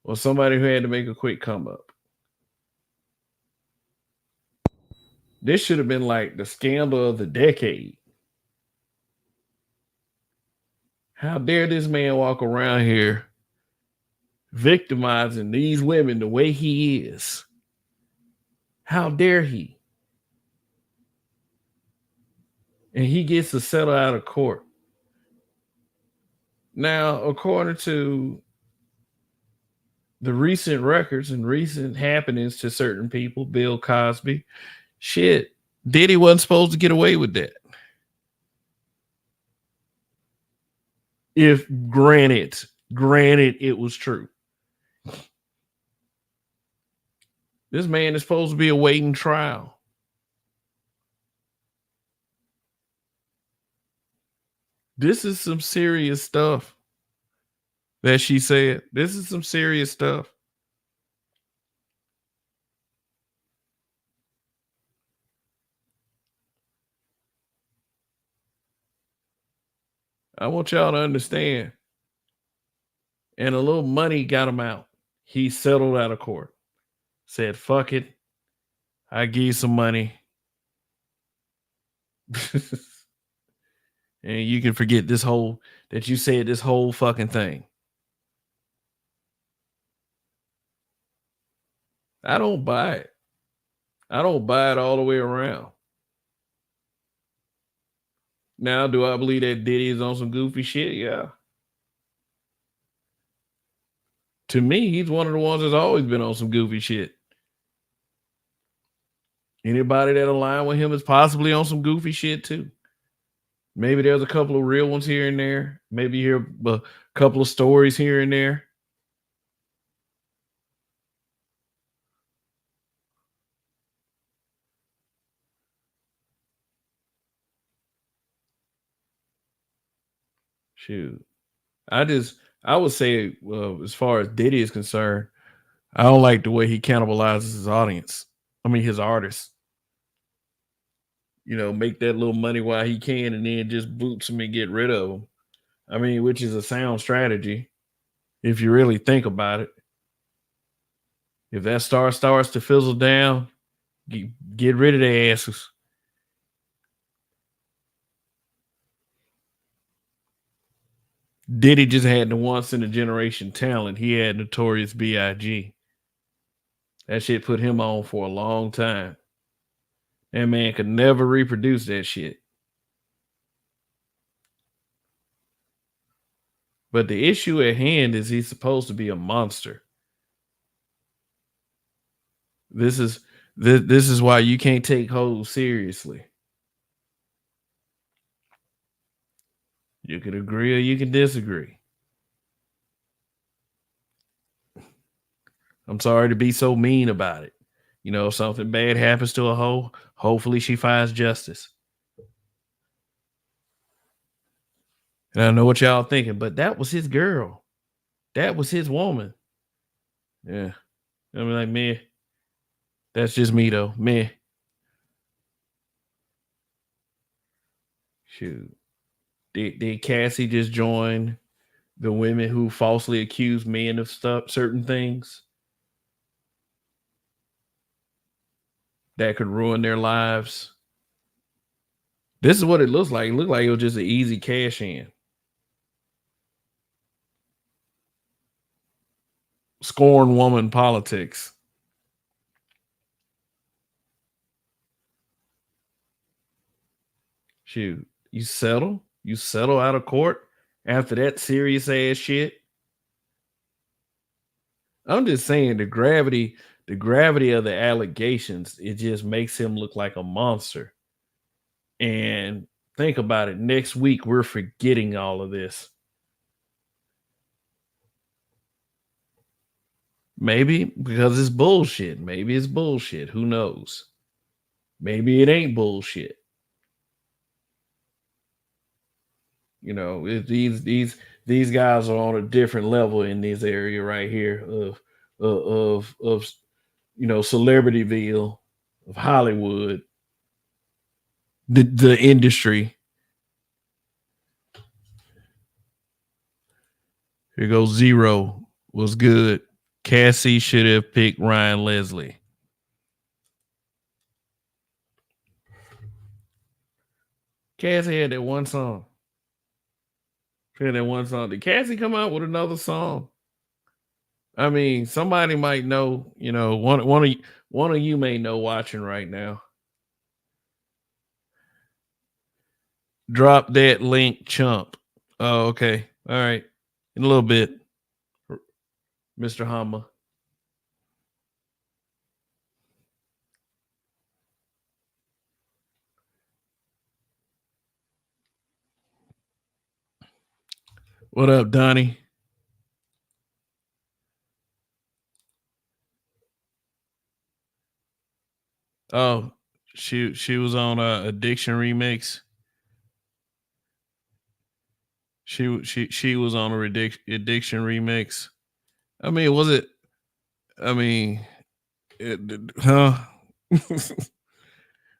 or somebody who had to make a quick come up? This should have been like the scandal of the decade. How dare this man walk around here victimizing these women the way he is? How dare he? And he gets to settle out of court. Now, according to the recent records and recent happenings to certain people, Bill Cosby, shit, Diddy wasn't supposed to get away with that. If granted it was true. This man is supposed to be awaiting trial. This is some serious stuff that she said. This is some serious stuff. I want y'all to understand. And a little money got him out. He settled out of court. Said, fuck it. I give you some money. And you can forget that you said this whole fucking thing. I don't buy it. I don't buy it all the way around. Now, do I believe that Diddy is on some goofy shit? Yeah. To me, he's one of the ones that's always been on some goofy shit. Anybody that align with him is possibly on some goofy shit too. Maybe there's a couple of real ones here and there. Maybe you hear a couple of stories here and there. Shoot. I would say, as far as Diddy is concerned, I don't like the way he cannibalizes his audience. I mean, his artists. Make that little money while he can, and then just boots them and get rid of them. I mean, which is a sound strategy if you really think about it. If that star starts to fizzle down, get rid of their asses. Diddy just had the once in a generation talent. He had Notorious B.I.G. That shit put him on for a long time. That man could never reproduce that shit. But the issue at hand is he's supposed to be a monster. This is why you can't take Hov seriously. You can agree or you can disagree. I'm sorry to be so mean about it. If something bad happens to a hoe, hopefully she finds justice. And I know what y'all thinking, but that was his girl. That was his woman. Yeah. I'm like, man, that's just me though. Man. Shoot. Did Cassie just join the women who falsely accuse men of certain things that could ruin their lives? This is what it looks like. It looked like it was just an easy cash in. Scorn woman politics. Shoot, you settle out of court after that serious ass shit. I'm just saying the gravity of the allegations, it just makes him look like a monster. And think about it, next week we're forgetting all of this. Maybe because it's bullshit. Maybe it's bullshit. Who knows? Maybe it ain't bullshit. These guys are on a different level in this area right here of Celebrityville, of Hollywood, the industry. Here goes Zero. Was good. Cassie should have picked Ryan Leslie. Cassie had that one song. Did Cassie come out with another song? I mean, somebody might know. One of you may know watching right now. Drop that link, chump. Oh, okay. All right. In a little bit, Mr. Hama. What up, Donnie? Oh, she was on a Addiction remix. She was on a Addiction remix. I mean, was it? I mean, huh?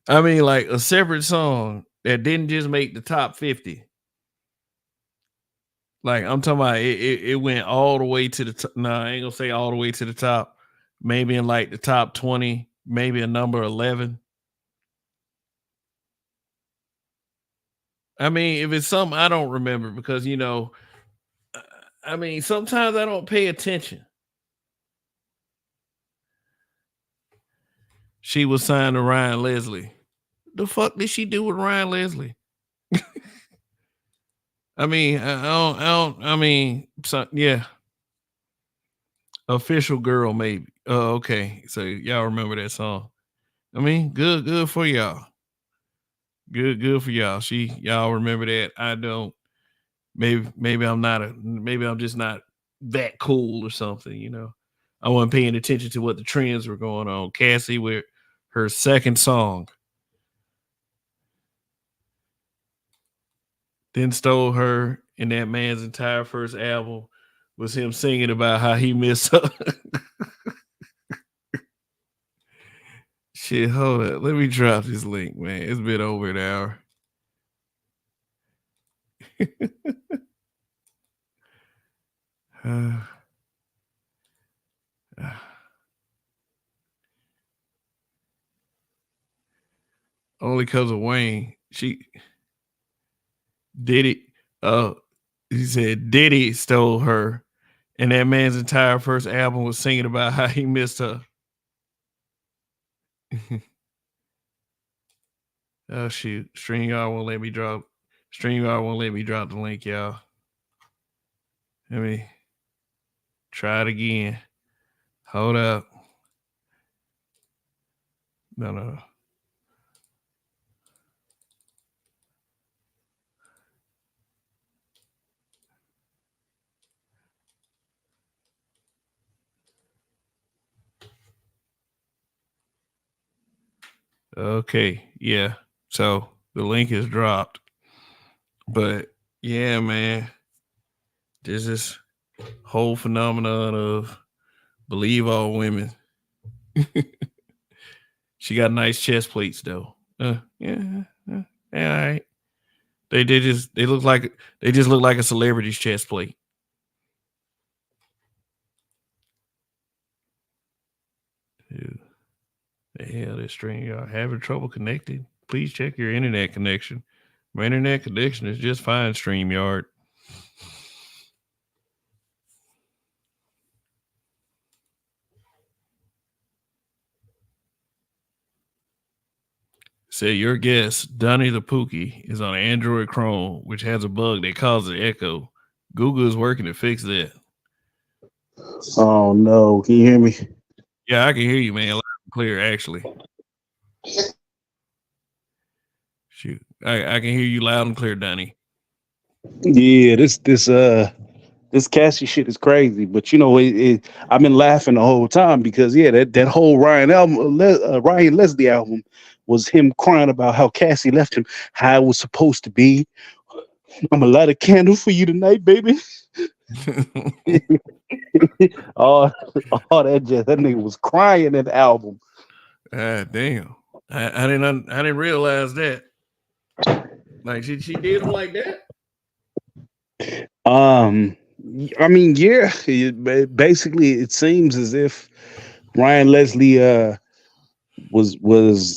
I mean, like a separate song that didn't just make the top 50. Like I'm talking about, it went all the way to the top. No, I ain't gonna say all the way to the top. Maybe in like the top 20, maybe a number 11. I mean, if it's something I don't remember, because I mean, sometimes I don't pay attention. She was signed to Ryan Leslie. The fuck did she do with Ryan Leslie? I mean, I mean, so, yeah. Official Girl, maybe. Oh, okay. So y'all remember that song. I mean, good for y'all. Good for y'all. Y'all remember that. I don't. Maybe I'm just not that cool or something. I wasn't paying attention to what the trends were going on. Cassie with her second song. Then stole her and that man's entire first album was him singing about how he missed her. Shit, hold up. Let me drop this link, man. It's been over an hour. uh, only because of Wayne. Diddy. He said Diddy stole her, and that man's entire first album was singing about how he missed her. Oh shoot, StreamYard won't let me drop. StreamYard won't let me drop the link, y'all. Let me try it again. Hold up. No. Okay, yeah. So the link is dropped. But yeah, man. There's this whole phenomenon of believe all women. She got nice chest plates though. Yeah, all right. They just look like a celebrity's chest plate. Dude, the hell this string y'all having trouble connecting? Please check your internet connection. My internet connection is just fine, StreamYard. Say your guest, Donnie the Pookie, is on Android Chrome, which has a bug that causes echo. Google is working to fix that. Oh no, can you hear me? Yeah, I can hear you, man. Loud and clear, actually. Shoot, I can hear you loud and clear, Donnie. Yeah, this Cassie shit is crazy, but you know, I've been laughing the whole time because that whole Ryan Leslie album was him crying about how Cassie left him, how it was supposed to be. I'm a light a candle for you tonight, baby. all that nigga was crying in the album. Damn, I didn't realize that. Like she did him like that. I mean, yeah. Basically, it seems as if Ryan Leslie was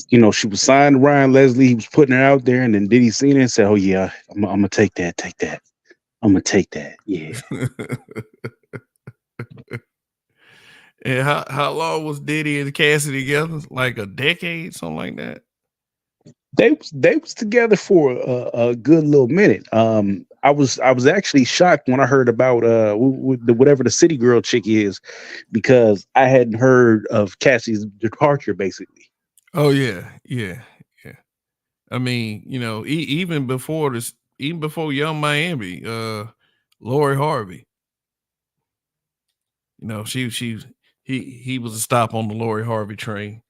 she was signed to Ryan Leslie. He was putting her out there, and then Diddy seen it and said, "Oh yeah, I'm gonna take that. I'm gonna take that." Yeah. And how long was Diddy and Cassie together? Like a decade, something like that. They was together for a good little minute. I was actually shocked when I heard about whatever the City Girl chick is, because I hadn't heard of Cassie's departure basically. Oh yeah. I mean, even before Young Miami, Lori Harvey. He was a stop on the Lori Harvey train.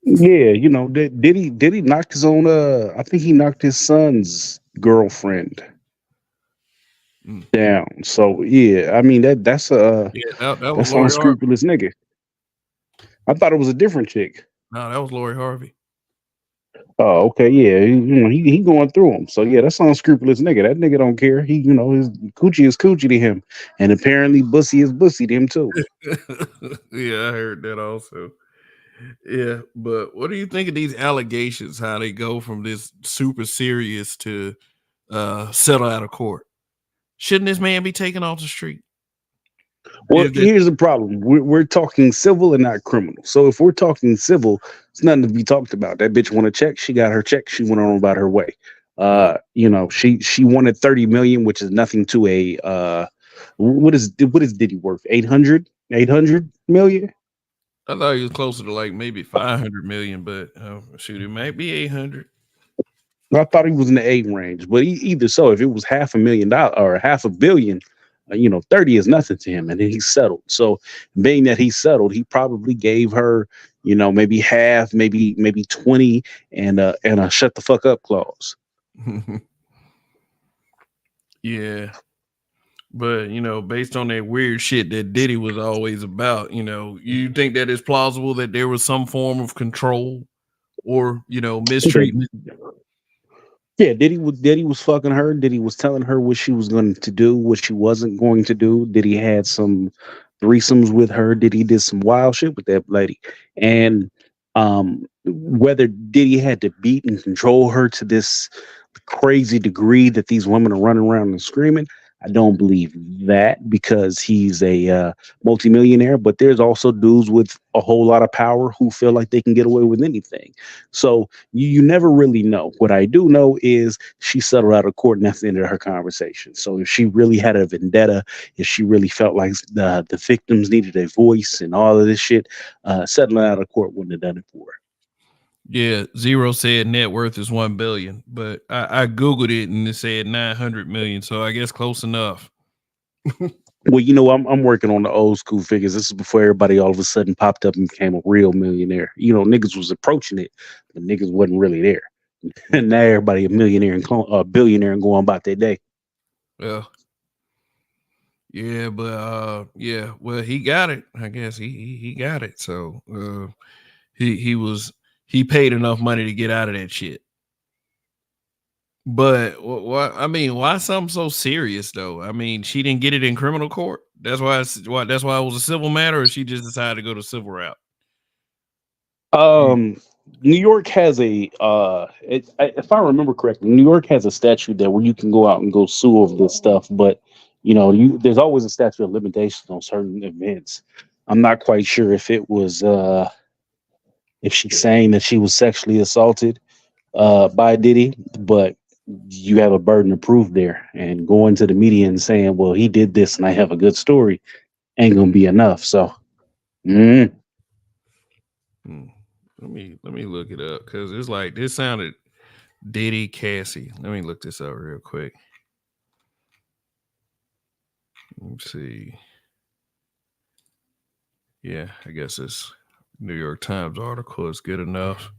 Yeah, did he knock his own I think he knocked his son's girlfriend down. So yeah, I mean that's that's Lori unscrupulous Harvey. Nigga. I thought it was a different chick. No, that was Lori Harvey. Oh, okay, yeah, he going through him. So yeah, that's unscrupulous nigga. That nigga don't care. He his coochie is coochie to him, and apparently bussy is bussy to him too. Yeah, I heard that also. Yeah, but what do you think of these allegations? How they go from this super serious to settle out of court? Shouldn't this man be taken off the street? Well, here's the problem. We're talking civil and not criminal. So if we're talking civil, it's nothing to be talked about. That bitch won a check. She got her check. She went on about her way. She wanted 30 million, which is nothing to a what is Diddy worth? 800 million? I thought he was closer to like maybe 500 million, but shoot, it might be 800. I thought he was in the 8 range, but either so, if it was $500,000 or $500 million, 30 is nothing to him, and then he settled. So being that he settled, he probably gave her, maybe half, maybe 20, and a shut the fuck up clause. Yeah. But based on that weird shit that Diddy was always about, you think that it's plausible that there was some form of control or mistreatment? Yeah, Diddy was fucking her. Diddy was telling her what she was going to do, what she wasn't going to do. Diddy had some threesomes with her. Diddy did some wild shit with that lady. And whether Diddy had to beat and control her to this crazy degree that these women are running around and screaming, I don't believe that because he's a multimillionaire. But there's also dudes with a whole lot of power who feel like they can get away with anything. So you never really know. What I do know is she settled out of court, and that's the end of her conversation. So if she really had a vendetta, if she really felt like the victims needed a voice and all of this shit, settling out of court wouldn't have done it for her. Yeah, Zero said net worth is 1 billion, but I googled it and it said 900 million, so I guess close enough. Well, I'm working on the old school figures. This is before everybody all of a sudden popped up and became a real millionaire. Niggas was approaching it, but niggas wasn't really there. And now everybody a millionaire and a billionaire and going about their day. Well, yeah, but well, he got it. I guess he got it. So he paid enough money to get out of that shit. But what I mean, why something so serious though? I mean, she didn't get it in criminal court. That's why it was a civil matter, or she just decided to go the civil route. New York has if I remember correctly, New York has a statute there where you can go out and go sue over this stuff, but there's always a statute of limitations on certain events. I'm not quite sure if it was if she's saying that she was sexually assaulted by Diddy, but you have a burden of proof there, and going to the media and saying, well, he did this and I have a good story ain't gonna be enough. So let me look it up because it's like this sounded Diddy Cassie. Let me look this up real quick. Let's see. Yeah, I guess this New York Times article is good enough.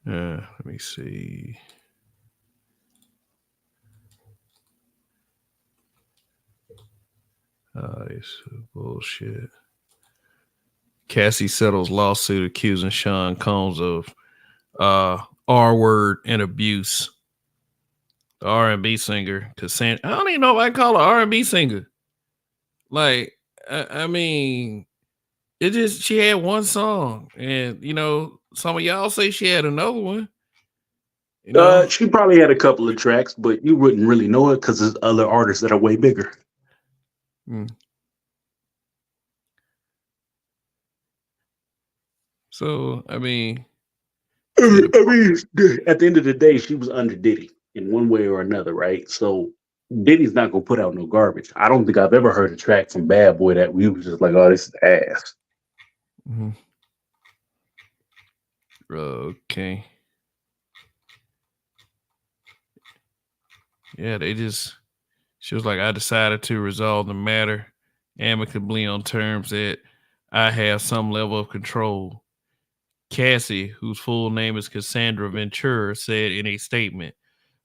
Let me see. It's bullshit. Cassie settles lawsuit accusing Sean Combs of R-word and abuse. The R&B singer Cassandra. I don't even know if I call her R&B singer. Like, I mean, it just she had one song, and some of y'all say she had another one. She probably had a couple of tracks, but you wouldn't really know it because there's other artists that are way bigger. So I mean, at the end of the day, she was under Diddy in one way or another, right? So Diddy's not gonna put out no garbage. I don't think I've ever heard a track from Bad Boy that we was just like, oh, this is ass. Okay. Yeah, she was like, I decided to resolve the matter amicably on terms that I have some level of control. Cassie, whose full name is Cassandra Ventura, said in a statement,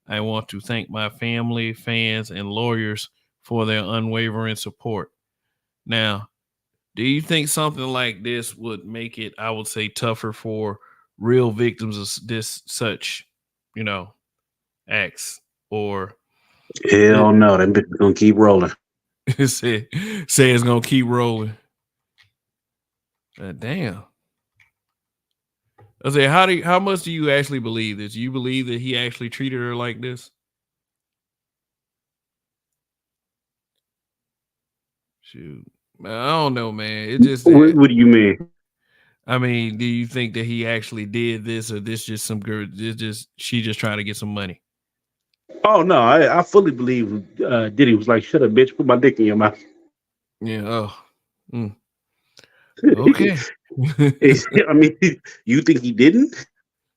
I want to thank my family, fans, and lawyers for their unwavering support. Now, do you think something like this would make it, I would say, tougher for real victims of such acts? Or hell no, that bitch is gonna keep rolling. say it's gonna keep rolling. Damn. I say, how much do you actually believe this? You believe that he actually treated her like this? Shoot, I don't know, man. It just what do you mean? I mean, do you think that he actually did this, or this just some girl? She just trying to get some money? Oh no, I fully believe Diddy was like, "Shut up, bitch! Put my dick in your mouth." Yeah. Oh. Okay. I mean, you think he didn't?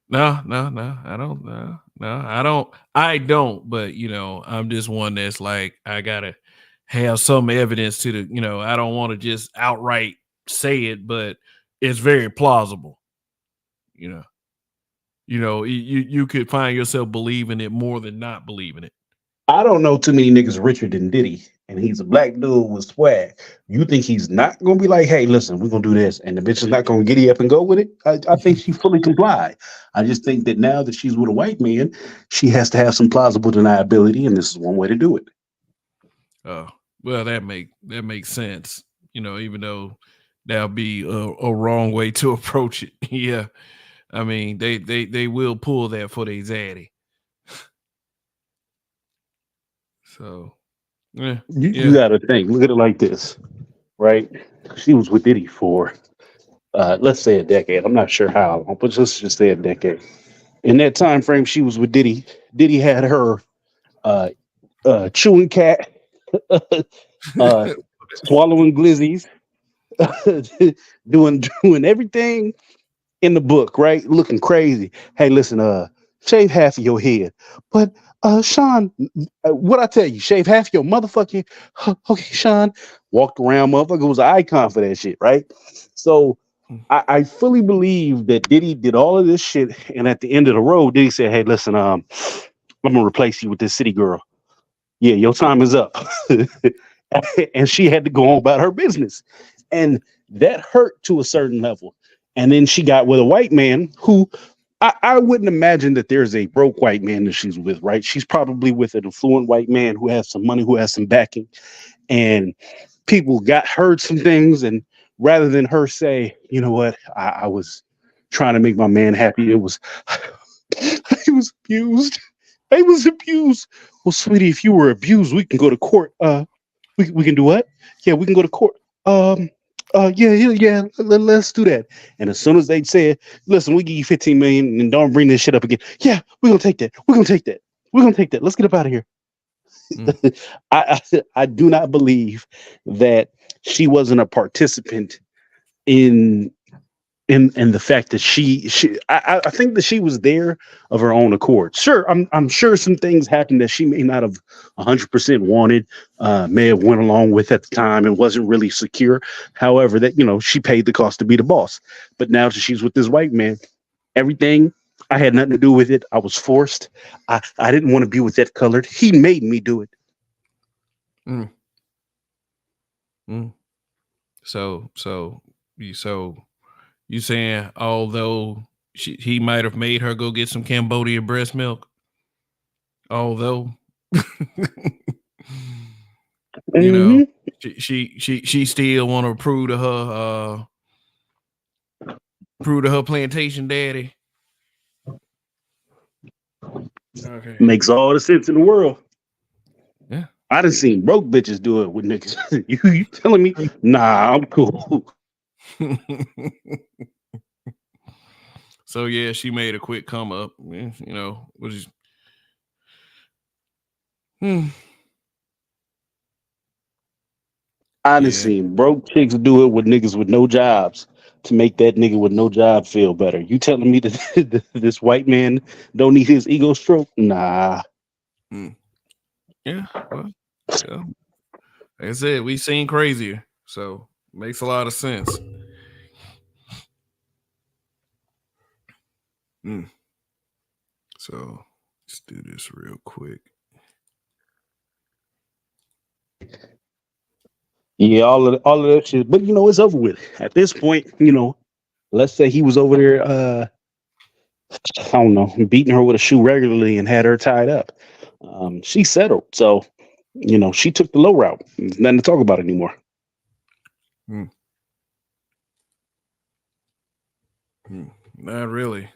No. I don't. No, I don't. But I'm just one that's like, I gotta have some evidence to the. I don't want to just outright say it, but it's very plausible. you could find yourself believing it more than not believing it. I don't know too many niggas richer than Diddy, and he's a black dude with swag. You think he's not gonna be like, hey, listen, we're gonna do this, and the bitch is not gonna giddy up and go with it? I think she fully complied. I just think that now that she's with a white man, she has to have some plausible deniability, and this is one way to do it. Oh, well, that makes sense. Even though that'll be a wrong way to approach it. Yeah, I mean they will pull that for their zaddy. So, yeah, You got to think. Look at it like this, right? She was with Diddy for, let's say, a decade. I'm not sure how long, but let's just say a decade. In that time frame, she was with Diddy. Diddy had her chewing cat, swallowing glizzies, doing everything in the book, right? Looking crazy. Hey, listen, shave half of your head. But Sean, what I tell you, shave half of your motherfucking okay, Sean. Walked around, motherfucker was an icon for that shit, right? So I fully believe that Diddy did all of this shit, and at the end of the road, Diddy said, hey, listen, I'm gonna replace you with this city girl. Yeah, your time is up. And she had to go on about her business. And that hurt to a certain level. And then she got with a white man who I wouldn't imagine that there's a broke white man that she's with, right? She's probably with an affluent white man who has some money, who has some backing. And people heard some things. And rather than her say, you know what, I was trying to make my man happy, it was, he was abused. I was abused. Well, sweetie, if you were abused, we can go to court. We can do what? Yeah, we can go to court. Yeah. Let's do that. And as soon as they said, listen, we give you 15 million and don't bring this shit up again. Yeah, we're gonna take that. We're gonna take that. Let's get up out of here. I do not believe that she wasn't a participant in the fact that I think that she was there of her own accord. Sure, I'm sure some things happened that she may not have 100% wanted, may have went along with at the time and wasn't really secure. However, that she paid the cost to be the boss. But now that she's with this white man, everything, I had nothing to do with it. I was forced. I didn't want to be with that colored. He made me do it. So you saying although he might have made her go get some Cambodia breast milk, although she still want to prove to her plantation daddy. Okay. Makes all the sense in the world. Yeah, I done seen broke bitches do it with niggas. You telling me? Nah, I'm cool. So yeah, she made a quick come up. Which is I done seen broke chicks do it with niggas with no jobs to make that nigga with no job feel better. You telling me that this white man don't need his ego stroke? Nah. Yeah. Well, yeah. Like I said, we seen crazier, so makes a lot of sense. So let's do this real quick. Yeah, all of that shit. But it's over with. At this point, let's say he was over there, I don't know, beating her with a shoe regularly and had her tied up. She settled. So, she took the low route. There's nothing to talk about anymore. Not really.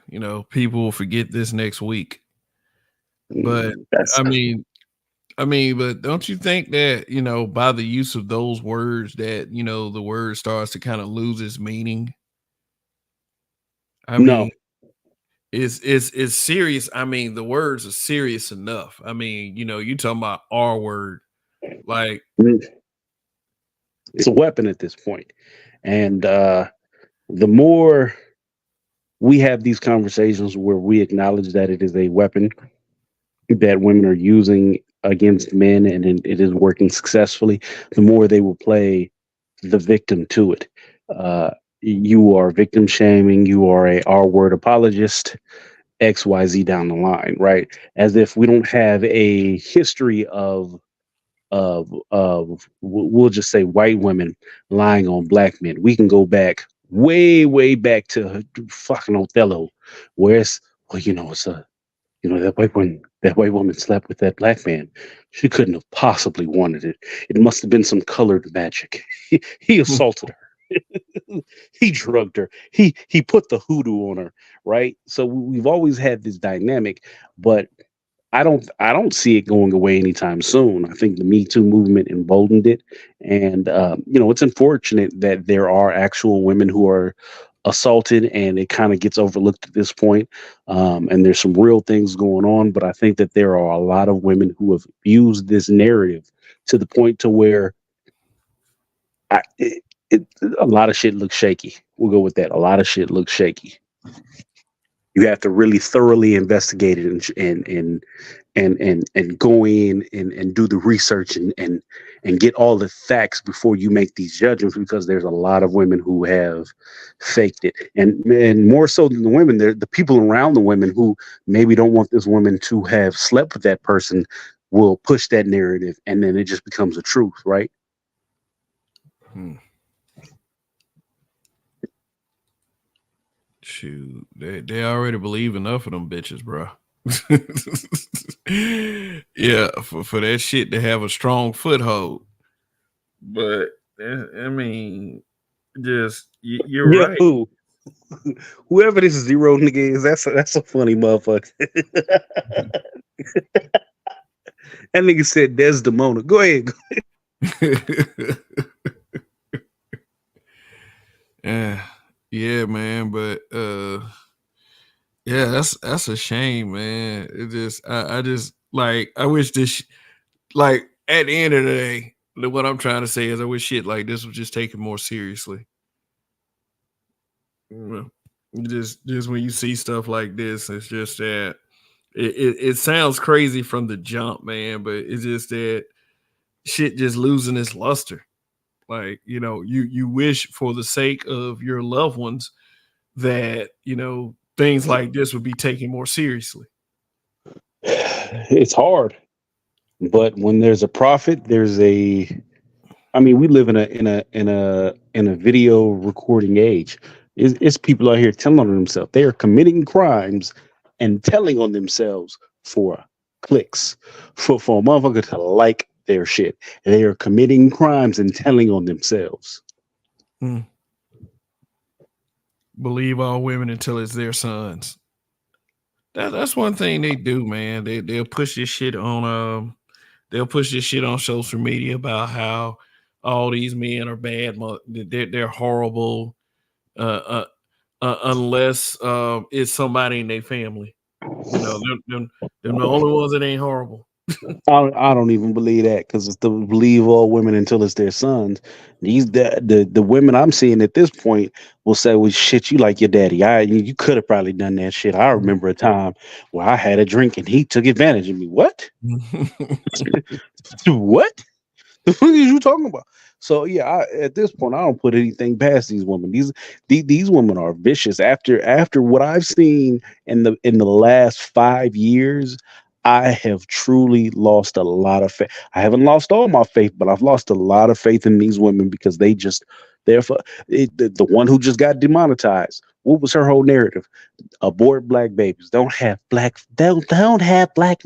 People will forget this next week. But but don't you think that, by the use of those words that, the word starts to kind of lose its meaning? No. It's serious. I mean, the words are serious enough. I mean, you talking about R word, like it's a weapon at this point. And the more we have these conversations where we acknowledge that it is a weapon that women are using against men and it is working successfully, the more they will play the victim to it. You are victim shaming. You are a R word apologist. XYZ down the line, right? As if we don't have a history of we'll just say white women lying on black men. We can go back way back to fucking Othello, where it's well, it's a that white woman slept with that black man. She couldn't have possibly wanted it. It must have been some colored magic. He assaulted her. He drugged her. He put the hoodoo on her, right? So we've always had this dynamic, but I don't see it going away anytime soon. I think the Me Too movement emboldened it, and it's unfortunate that there are actual women who are assaulted, and it kind of gets overlooked at this point. And there's some real things going on, but I think that there are a lot of women who have used this narrative to the point to where a lot of shit looks shaky. We'll go with that. A lot of shit looks shaky. You have to really thoroughly investigate it and go in and do the research and get all the facts before you make these judgments, because there's a lot of women who have faked it, and more so than the women, the people around the women who maybe don't want this woman to have slept with that person will push that narrative, and then it just becomes a truth, right? Shoot, they already believe enough of them bitches, bro. Yeah, for that shit to have a strong foothold. But I mean, just you're right. Whoever this zero nigga is, that's a funny motherfucker. That nigga said Desdemona. Go ahead. Yeah, man, but yeah, that's a shame, man. It just I just like I wish this like at the end of the day, what I'm trying to say is I wish shit like this was just taken more seriously. Just when you see stuff like this, it's just that it sounds crazy from the jump, man, but it's just that shit just losing its luster. Like, you wish for the sake of your loved ones that, things like this would be taken more seriously. It's hard, but when there's a profit, we live in a video recording age. It's people out here telling on themselves. They are committing crimes and telling on themselves for clicks, for a motherfucker to like their shit. They are committing crimes and telling on themselves. Believe all women until it's their sons. That's one thing they do, man. They'll push this shit on social media about how all these men are bad. They're horrible. Unless it's somebody in their family. Them the only ones that ain't horrible. I don't even believe that, because it's to believe all women until it's their sons. The women I'm seeing at this point will say, "Well, shit, you like your daddy. You could have probably done that shit. I remember a time where I had a drink and he took advantage of me." What? What? The fuck is you talking about? So yeah, at this point, I don't put anything past these women. These women are vicious. After what I've seen in the last 5 years, I have truly lost a lot of faith. I haven't lost all my faith, but I've lost a lot of faith in these women, because the one who just got demonetized. What was her whole narrative? Abort black babies. Don't have black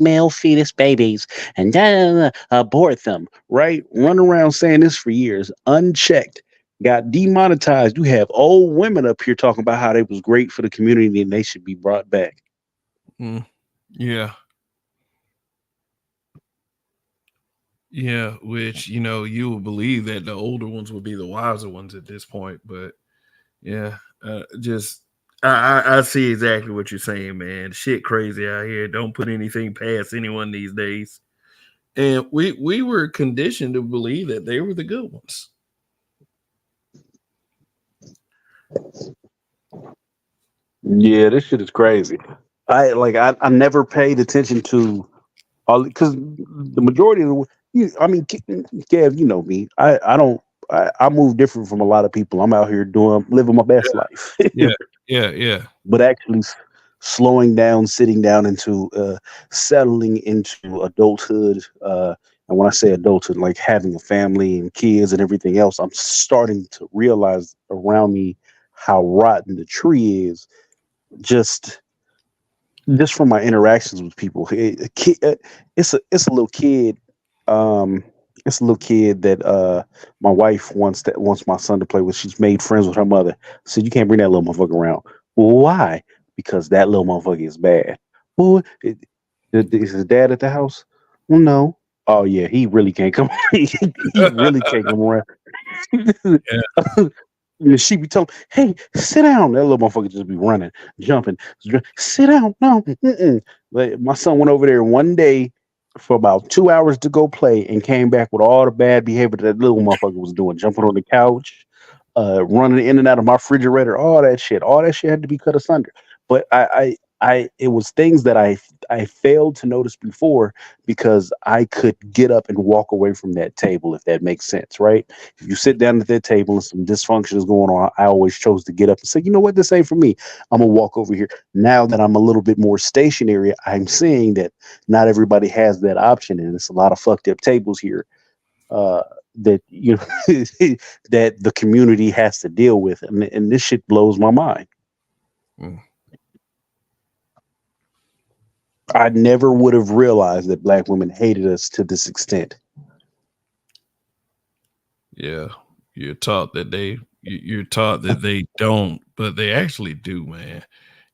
male fetus babies, and abort them. Right? Run around saying this for years, unchecked. Got demonetized. You have old women up here talking about how they was great for the community and they should be brought back. Yeah. Yeah, which you will believe that the older ones will be the wiser ones at this point, but yeah, I see exactly what you're saying, man. Shit crazy out here. Don't put anything past anyone these days. And we were conditioned to believe that they were the good ones. Yeah, this shit is crazy. I never paid attention to all, because the majority of Kev, you know me. I move different from a lot of people. I'm out here living my best life. Yeah. But actually slowing down, sitting down into settling into adulthood. And when I say adulthood, like having a family and kids and everything else, I'm starting to realize around me how rotten the tree is. Just just from my interactions with people. It's a little kid. Um, it's a little kid that my wife wants my son to play with. She's made friends with her mother. Said you can't bring that little motherfucker around. Well, why? Because that little motherfucker is bad. Well, is his dad at the house? Well, no. Oh yeah, he really can't come. He really can't come around. Yeah. And she be telling, "Hey, sit down." That little motherfucker just be running, jumping. Sit down. No. Mm-mm. But my son went over there one day for about 2 hours to go play and came back with all the bad behavior that little motherfucker was doing, jumping on the couch, running in and out of my refrigerator, all that shit. All that shit had to be cut asunder. But it was things that I failed to notice before because I could get up and walk away from that table, if that makes sense, right? If you sit down at that table and some dysfunction is going on, I always chose to get up and say, you know what, this ain't for me. I'm gonna walk over here. Now that I'm a little bit more stationary, I'm seeing that not everybody has that option, and it's a lot of fucked up tables here. Uh, that that the community has to deal with, and this shit blows my mind. Mm. I never would have realized that black women hated us to this extent. Yeah, you're taught that they don't, but they actually do, man.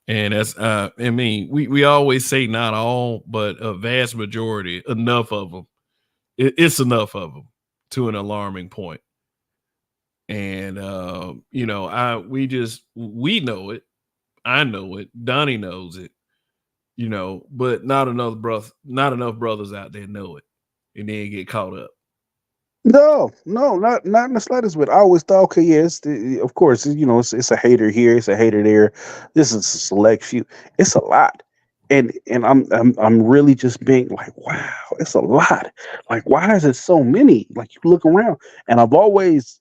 And that's I mean, we always say not all, but a vast majority, enough of them. It's enough of them to an alarming point. And I we know it. I know it. Donnie knows it. But not enough brothers out there know it, and then get caught up. No, no, not in the slightest bit. I always thought, okay, yes, of course, it's a hater here, it's a hater there. This is a select few. It's a lot, and I'm really just being like, wow, it's a lot. Like, why is it so many? Like, you look around, and I've always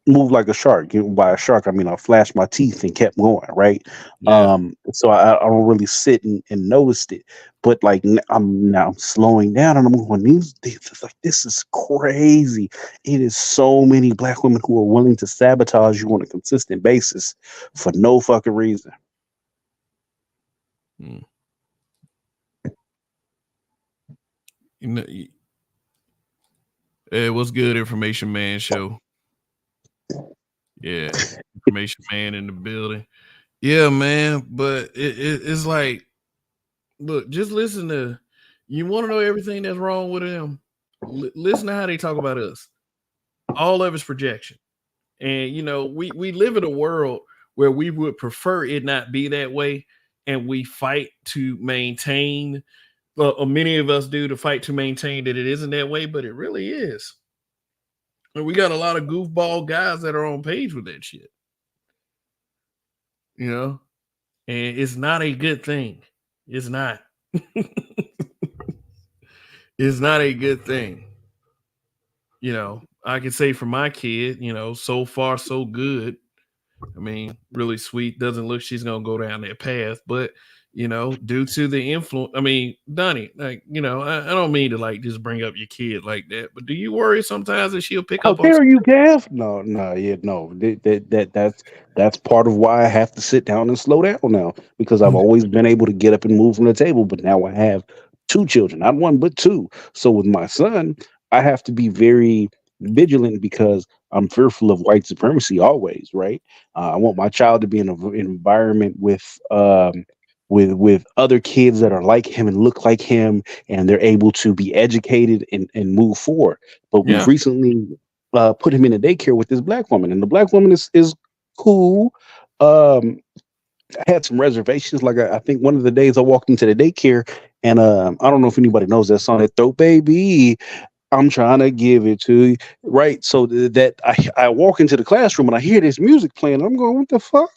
move like a shark. By a shark, I mean I flashed my teeth and kept going, right? Yeah. So I don't really sit and noticed it, but like I'm now slowing down and I'm going, this is crazy. It is so many black women who are willing to sabotage you on a consistent basis for no fucking reason. Mm. You know, it was good, Information Man show. Yeah, Information Man in the building. Yeah, man. But it's like, look, just listen to. You want to know everything that's wrong with them? Listen to how they talk about us. All of it's projection, and we live in a world where we would prefer it not be that way, and we fight to maintain. Well, many of us do to fight to maintain that it isn't that way, but it really is. And we got a lot of goofball guys that are on page with that shit, and it's not a good thing. It's not. It's not a good thing. I can say for my kid, so far so good. I mean, really sweet. Doesn't look she's gonna go down that path, but due to the influence. I mean, Donnie, like, I don't mean to like just bring up your kid like that, but do you worry sometimes that she'll pick How up on dare you, Gav? No, no, yeah, no. That's part of why I have to sit down and slow down now because I've something? always been able to get up and move from the table, but now I have two children, not one but two. So with my son, I have to be very vigilant because I'm fearful of white supremacy always. Right? I want my child to be in an environment with other kids that are like him and look like him, and they're able to be educated and move forward. But we've Yeah, recently put him in a daycare with this black woman, and the black woman is cool. Um, I had some reservations. Like I think one of the days I walked into the daycare, and I don't know if anybody knows that song, that "Throw Baby." I'm trying to give it to you, right? So that I walk into the classroom and I hear this music playing. I'm going, what the fuck?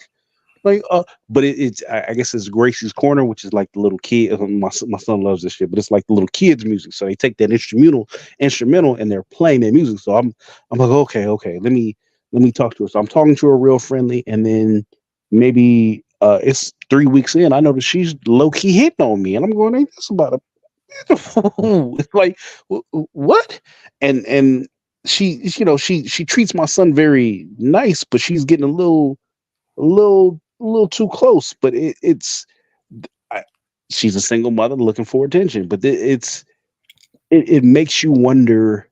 Like, but it's I guess it's Gracie's Corner, which is like the little kid. My son loves this shit, but it's like the little kids' music. So they take that instrumental, and they're playing their music. So I'm like, okay, let me talk to her. So I'm talking to her real friendly, and then maybe it's 3 weeks in, I noticed she's low key hitting on me, and I'm going, "Ain't this about a it's like what?" And she, she treats my son very nice, but she's getting a little too close. But I, she's a single mother looking for attention, but it makes you wonder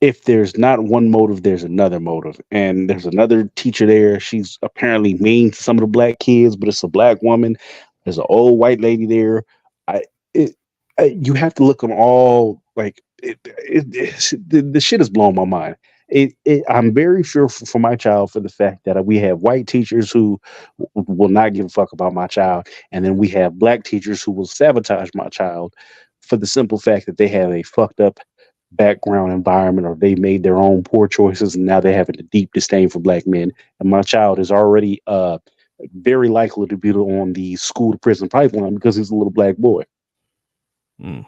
if there's not one motive, there's another motive. And there's another teacher there. She's apparently mean to some of the black kids, but it's a black woman. There's an old white lady there. I it, you have to look on all like the shit is blowing my mind. I'm very fearful for my child for the fact that we have white teachers who will not give a fuck about my child, and then we have black teachers who will sabotage my child for the simple fact that they have a fucked up background environment, or they made their own poor choices and now they're having a deep disdain for black men. And my child is already very likely to be on the school to prison pipeline because he's a little black boy. Mm.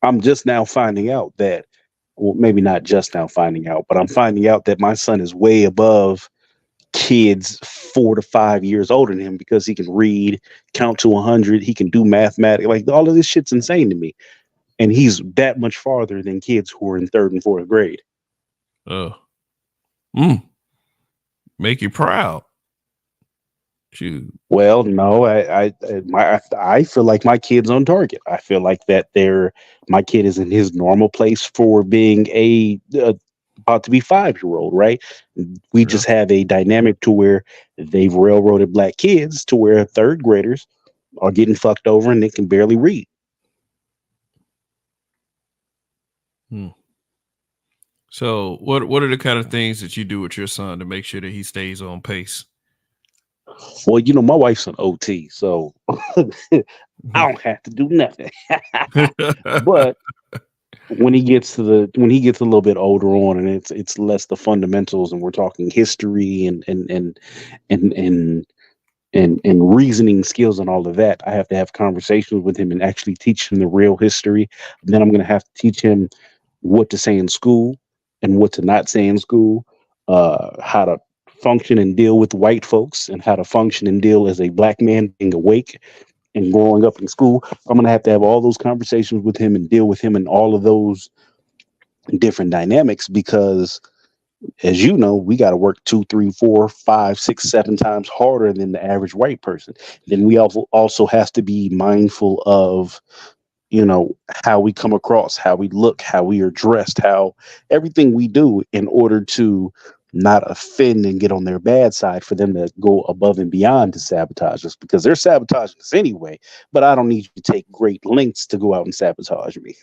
I'm just now finding out that, well, maybe not just now finding out, but I'm finding out that my son is way above kids 4 to 5 years older than him because he can read, count to 100, he can do mathematics. Like, all of this shit's insane to me. And he's that much farther than kids who are in 3rd and 4th grade. Oh, make you proud. Shoot. Well, no, I feel like my kid's on target. I feel like that my kid is in his normal place for being about to be 5-year-old, right? We just have a dynamic to where they've railroaded black kids to where 3rd graders are getting fucked over and they can barely read. So what are the kind of things that you do with your son to make sure that he stays on pace? Well, my wife's an OT, so I don't have to do nothing. But when he gets a little bit older on, and it's less the fundamentals, and we're talking history and reasoning skills and all of that, I have to have conversations with him and actually teach him the real history. Then I'm going to have to teach him what to say in school and what to not say in school, how to function and deal with white folks, and how to function and deal as a black man being awake and growing up in school. I'm going to have all those conversations with him and deal with him in all of those different dynamics, because as you know, we got to work 2, 3, 4, 5, 6, 7 times harder than the average white person. Then we also have to be mindful of, how we come across, how we look, how we are dressed, how everything we do in order to not offend and get on their bad side, for them to go above and beyond to sabotage us, because they're sabotaging us anyway. But I don't need you to take great lengths to go out and sabotage me.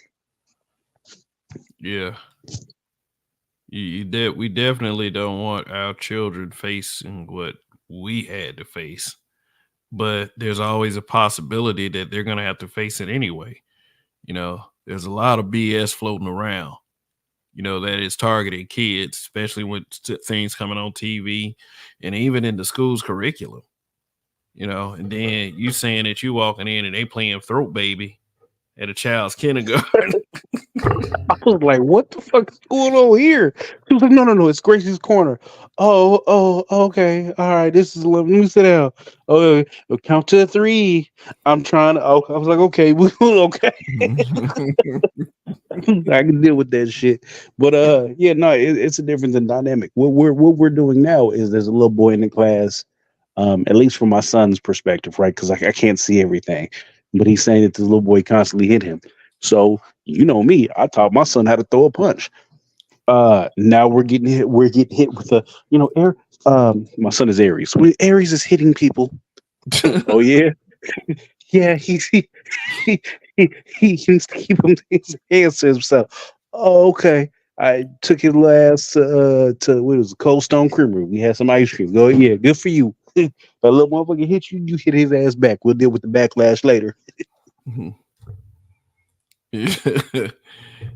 Yeah. We definitely don't want our children facing what we had to face, but there's always a possibility that they're going to have to face it anyway. There's a lot of BS floating around, that is targeting kids, especially with things coming on TV and even in the school's curriculum, and then you saying that you walking in and they playing throat baby at a child's kindergarten. I was like, what the fuck is going on here? She was like, no, it's Gracie's Corner. Oh, okay. All right, let me sit down. Oh, count to 3. I'm trying to, I was like, okay, okay. I can deal with that shit. But it's a different than dynamic. What we're doing now is there's a little boy in the class, at least from my son's perspective, right? Because I can't see everything. But he's saying that this little boy constantly hit him. So, me, I taught my son how to throw a punch. Now we're getting hit with my son is Aries. When Aries is hitting people. Oh yeah. Yeah, he can keep his hands to himself. Oh, okay. I took his last to what was it, Cold Stone Creamery. We had some ice cream. Go, yeah, good for you. If a little motherfucker hit you, you hit his ass back. We'll deal with the backlash later.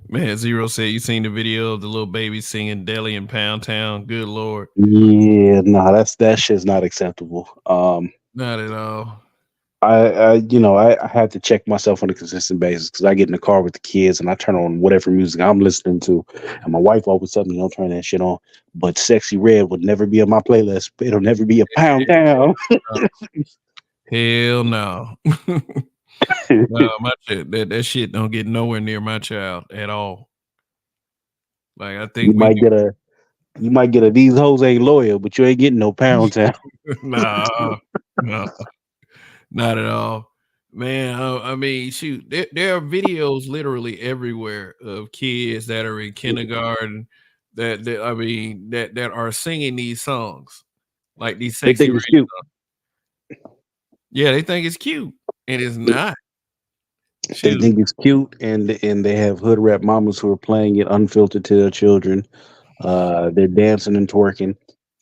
Man, Zero said you seen the video of the little baby singing Deli in Pound Town. Good Lord. Yeah, no, that shit's not acceptable. Not at all. I have to check myself on a consistent basis because I get in the car with the kids and I turn on whatever music I'm listening to, and my wife always tells me don't turn that shit on. But Sexy Red would never be on my playlist. It'll never be a pound down. Hell no. No, my shit, that shit don't get nowhere near my child at all. Like I think You might get a these hoes ain't loyal, but you ain't getting no pound town. no, no, not at all, man. I mean, shoot, there are videos literally everywhere of kids that are in kindergarten that I mean that are singing these songs, like these They sexy think red it's cute. songs. Yeah, they think it's cute, and it's not. They Shoot. think it's cute, and they have hood rap mamas who are playing it unfiltered to their children. They're dancing and twerking.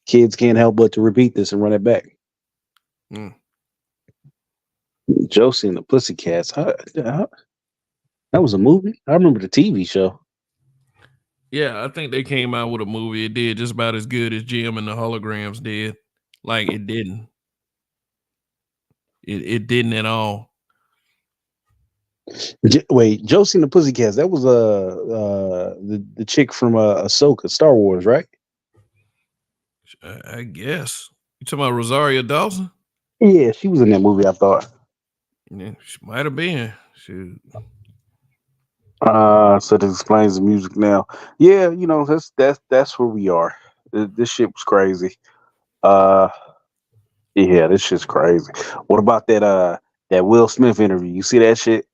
Kids can't help but to repeat this and run it back. Mm. Josie and the Pussycats. That was a movie. I remember the TV show. Yeah, I think they came out with a movie. It did just about as good as Jim and the Holograms did. Like it didn't. It didn't at all. Wait, Josie and the Pussycats. That was the chick from Ahsoka, Star Wars, right? I guess. You talking about Rosario Dawson? Yeah, she was in that movie. I thought. Yeah, she might have been. Shoot. So this explains the music now. Yeah, that's where we are. This shit was crazy. Yeah, this shit's crazy. What about that Will Smith interview? You see that shit?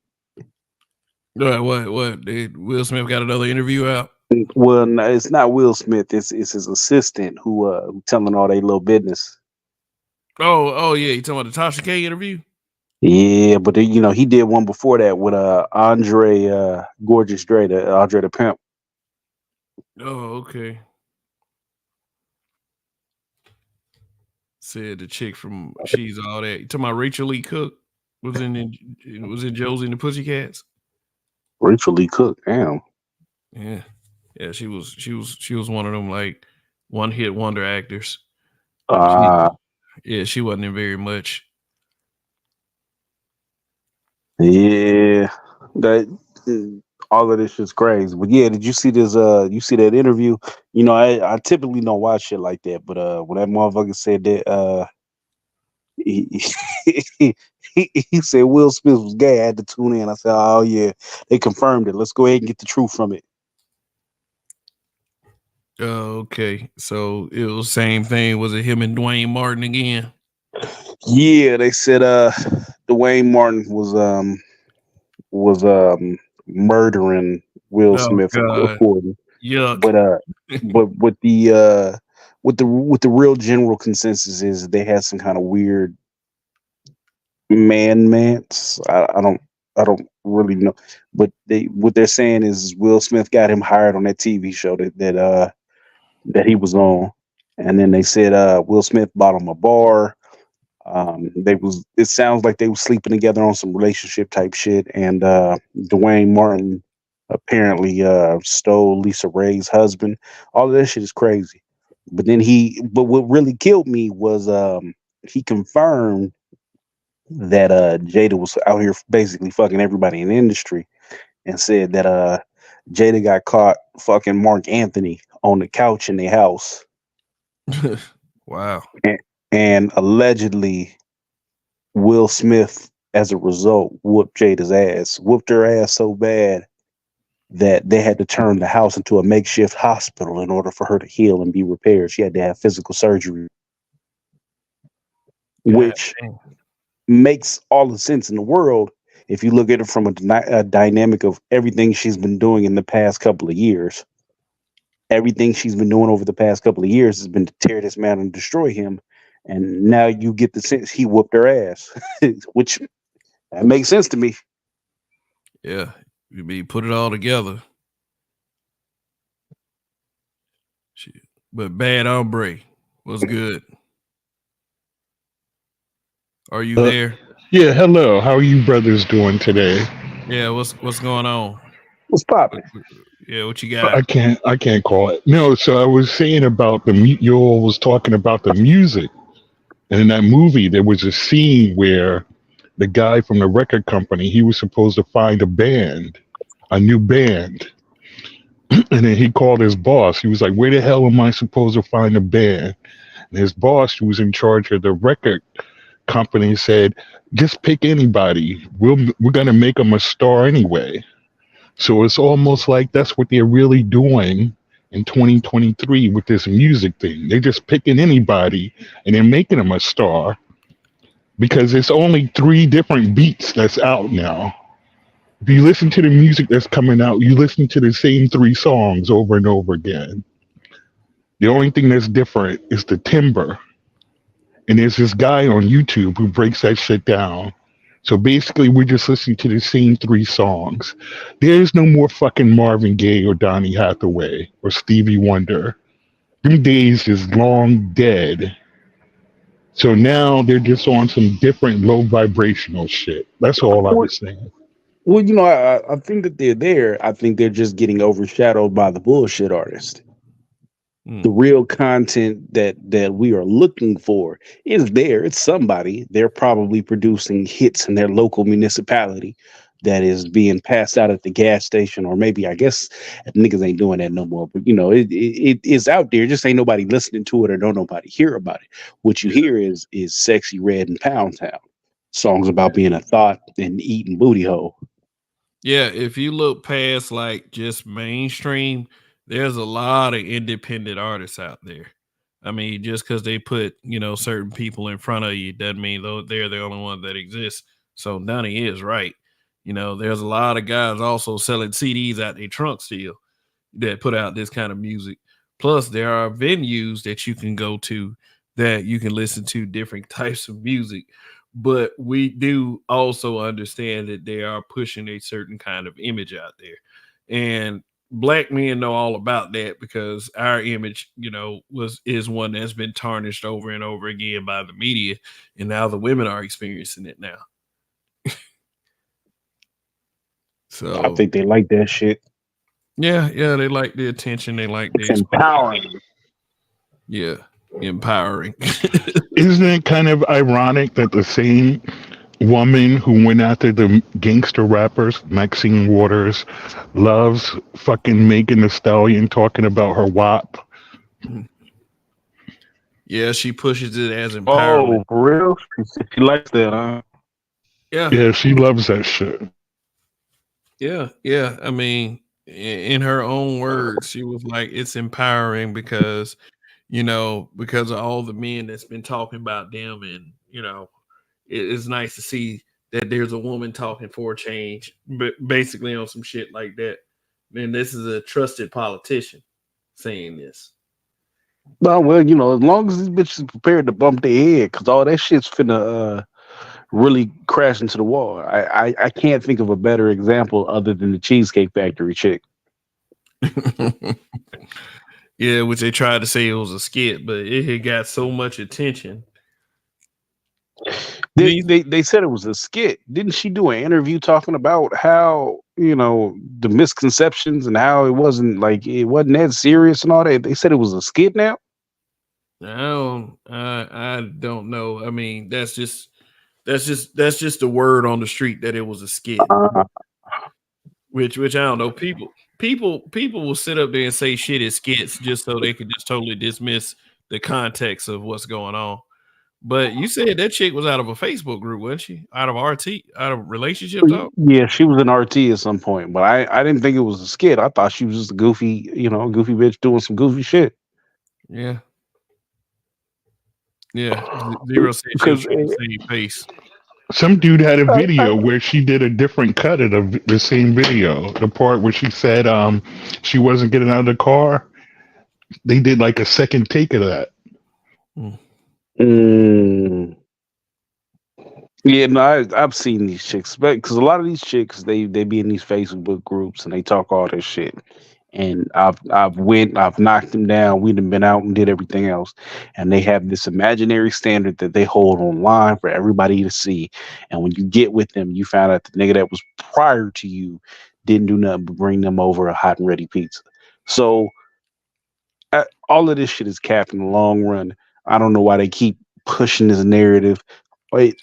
What? Did Will Smith got another interview out? Well, no, it's not Will Smith. It's his assistant who telling all they little business. Oh yeah. You talking about the Tasha K interview? Yeah, but he did one before that with Andre Gorgeous Dre, Andre the Pimp. Oh, okay. Said the chick from She's All That. You talking about Rachel Lee Cook was in Josie and the Pussycats? Rachel Lee Cook, damn. Yeah. Yeah, she was one of them like one hit wonder actors. She wasn't in very much. Yeah, that all of this is crazy. But yeah, did you see this? You see that interview? I typically don't watch shit like that, but when that motherfucker said that, he, he said Will Smith was gay, I had to tune in. I said, oh yeah, they confirmed it. Let's go ahead and get the truth from it. Okay. So it was the same thing. Was it him and Dwayne Martin again? Yeah, they said Dwayne Martin was murdering Will Smith, according. Yuck. But with the real general consensus is they had some kind of weird man-mance. I don't really know, but what they're saying is Will Smith got him hired on that TV show that he was on, and then they said Will Smith bought him a bar. It sounds like they were sleeping together on some relationship type shit, and Dwayne Martin apparently stole Lisa Ray's husband. All of that shit is crazy. But what really killed me was he confirmed that Jada was out here basically fucking everybody in the industry, and said that Jada got caught fucking Mark Anthony on the couch in their house. Wow. And allegedly Will Smith, as a result, whooped her ass so bad that they had to turn the house into a makeshift hospital in order for her to heal and be repaired. She had to have physical surgery, which makes all the sense in the world if you look at it from a dynamic of everything she's been doing in the past couple of years. Everything she's been doing over the past couple of years has been to tear this man and destroy him. And now you get the sense he whooped her ass, which that makes sense to me. Yeah, you put it all together. Shit. But Bad Hombre was good. Are you there? Yeah, hello. How are you brothers doing today? Yeah, what's going on? What's popping? Yeah, what you got? I can't call it. No, so I was saying about you all was talking about the music. And in that movie, there was a scene where the guy from the record company, he was supposed to find a new band. And then he called his boss. He was like, where the hell am I supposed to find a band? And his boss, who was in charge of the record company, said, just pick anybody. We're going to make them a star anyway. So it's almost like that's what they're really doing in 2023 with this music thing. They're just picking anybody and they're making them a star because it's only 3 different beats that's out now. If you listen to the music that's coming out, you listen to the same 3 songs over and over again. The only thing that's different is the timbre. And there's this guy on YouTube who breaks that shit down. So basically, we're just listening to the same 3 songs. There's no more fucking Marvin Gaye or Donny Hathaway or Stevie Wonder. Them days is long dead. So now they're just on some different low vibrational shit. That's all I was saying. Well, I think that they're there. I think they're just getting overshadowed by the bullshit artist. The real content that we are looking for is there. It's somebody. They're probably producing hits in their local municipality that is being passed out at the gas station, or maybe, I guess niggas ain't doing that no more. But it is out there. Just ain't nobody listening to it or don't nobody hear about it. What you hear is Sexy Red and Pound Town songs about being a thought and eating booty hole. Yeah, if you look past like just mainstream, there's a lot of independent artists out there. I mean, just because they put, certain people in front of you doesn't mean they're the only one that exists. So Donnie is right. There's a lot of guys also selling CDs out their trunk still that put out this kind of music. Plus, there are venues that you can go to that you can listen to different types of music. But we do also understand that they are pushing a certain kind of image out there. And Black men know all about that because our image, is one that's been tarnished over and over again by the media. And now the women are experiencing it now. So I think they like that shit. Yeah, they like the attention. They like the empowering. Yeah, empowering. Isn't it kind of ironic that the same woman who went after the gangster rappers, Maxine Waters, loves fucking Megan Thee Stallion talking about her WAP? Yeah, she pushes it as empowerment. Oh, for real? She likes that, huh? Yeah, she loves that shit. Yeah. I mean, in her own words, she was like, it's empowering because of all the men that's been talking about them. And, it's nice to see that there's a woman talking for a change, but basically on some shit like that. And this is a trusted politician saying this. Well, as long as these bitches prepared to bump their head, because all that shit's finna really crash into the wall. I can't think of a better example other than the Cheesecake Factory chick. Yeah, which they tried to say it was a skit, but it had got so much attention. They said it was a skit. Didn't she do an interview talking about how, the misconceptions and how it wasn't that serious and all that? They said it was a skit now? I don't know. I mean, that's just the word on the street that it was a skit. Which I don't know. People will sit up there and say shit is skits just so they can just totally dismiss the context of what's going on. But you said that chick was out of a Facebook group, wasn't she? Out of RT, out of relationship talk? Yeah, she was an RT at some point, but I didn't think it was a skit. I thought she was just a goofy bitch doing some goofy shit. Yeah. Zero said she was trying to save face. Some dude had a video where she did a different cut of the same video. The part where she said she wasn't getting out of the car. They did like a second take of that. Yeah, no, I've seen these chicks, because a lot of these chicks they be in these Facebook groups and they talk all this shit. And I've knocked them down. We done been out and did everything else, and they have this imaginary standard that they hold online for everybody to see. And when you get with them, you find out the nigga that was prior to you didn't do nothing but bring them over a hot and ready pizza. So all of this shit is capped in the long run. I don't know why they keep pushing this narrative.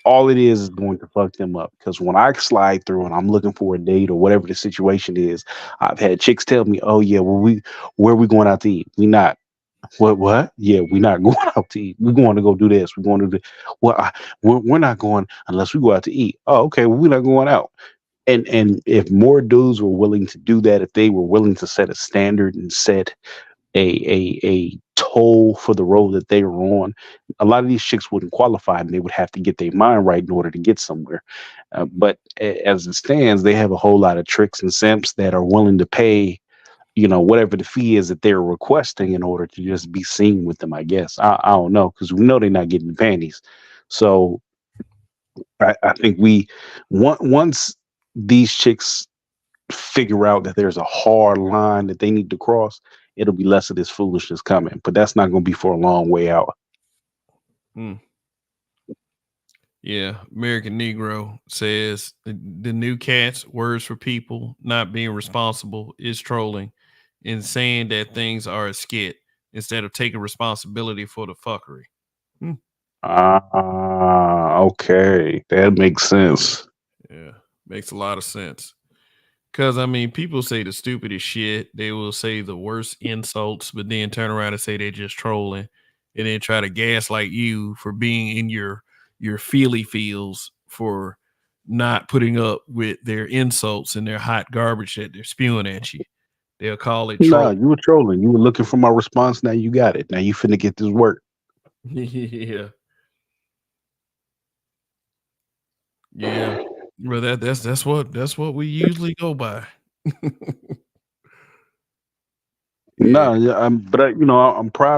all it is going to fuck them up. Because when I slide through and I'm looking for a date or whatever the situation is, I've had chicks tell me, "Oh yeah, where we going out to eat? We not what? Yeah, we not going out to eat. We're going to go do this. We're going to do well. We're not going unless we go out to eat. Oh, okay. Well, we're not going out. And if more dudes were willing to do that, if they were willing to set a standard and set a toll for the road that they were on, a lot of these chicks wouldn't qualify, and they would have to get their mind right in order to get somewhere. But as it stands, they have a whole lot of tricks and simps that are willing to pay, whatever the fee is that they're requesting in order to just be seen with them. I guess I don't know, because we know they're not getting the panties. So I think once these chicks figure out that there's a hard line that they need to cross, it'll be less of this foolishness coming. But that's not going to be for a long way out. Yeah, American Negro says the new cat's words for people not being responsible is trolling and saying that things are a skit instead of taking responsibility for the fuckery. Okay. That makes sense. Yeah, makes a lot of sense. Because, I mean, people say the stupidest shit. They will say the worst insults, but then turn around and say they're just trolling and then try to gaslight you for being in your feely feels for not putting up with their insults and their hot garbage that they're spewing at you. They'll call it troll. No, you were trolling. You were looking for my response. Now you got it. Now you finna get this work. Yeah. Yeah. Well, that's what we usually go by. No, yeah, I'm proud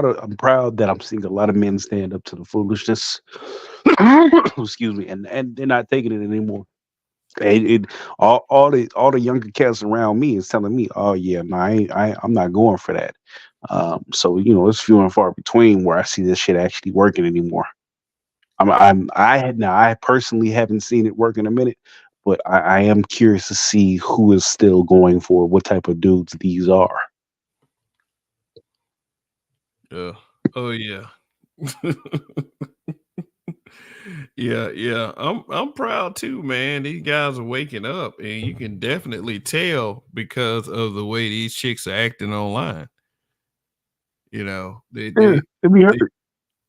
that I'm seeing a lot of men stand up to the foolishness. Excuse me, and they're not taking it anymore. All the younger cats around me is telling me, "Oh yeah, no, I'm not going for that." So it's few and far between where I see this shit actually working anymore. I personally haven't seen it work in a minute, but I am curious to see who is still going for what type of dudes these are. Yeah. Oh yeah. Yeah. I'm proud too, man. These guys are waking up, and you can definitely tell because of the way these chicks are acting online. They be hurt.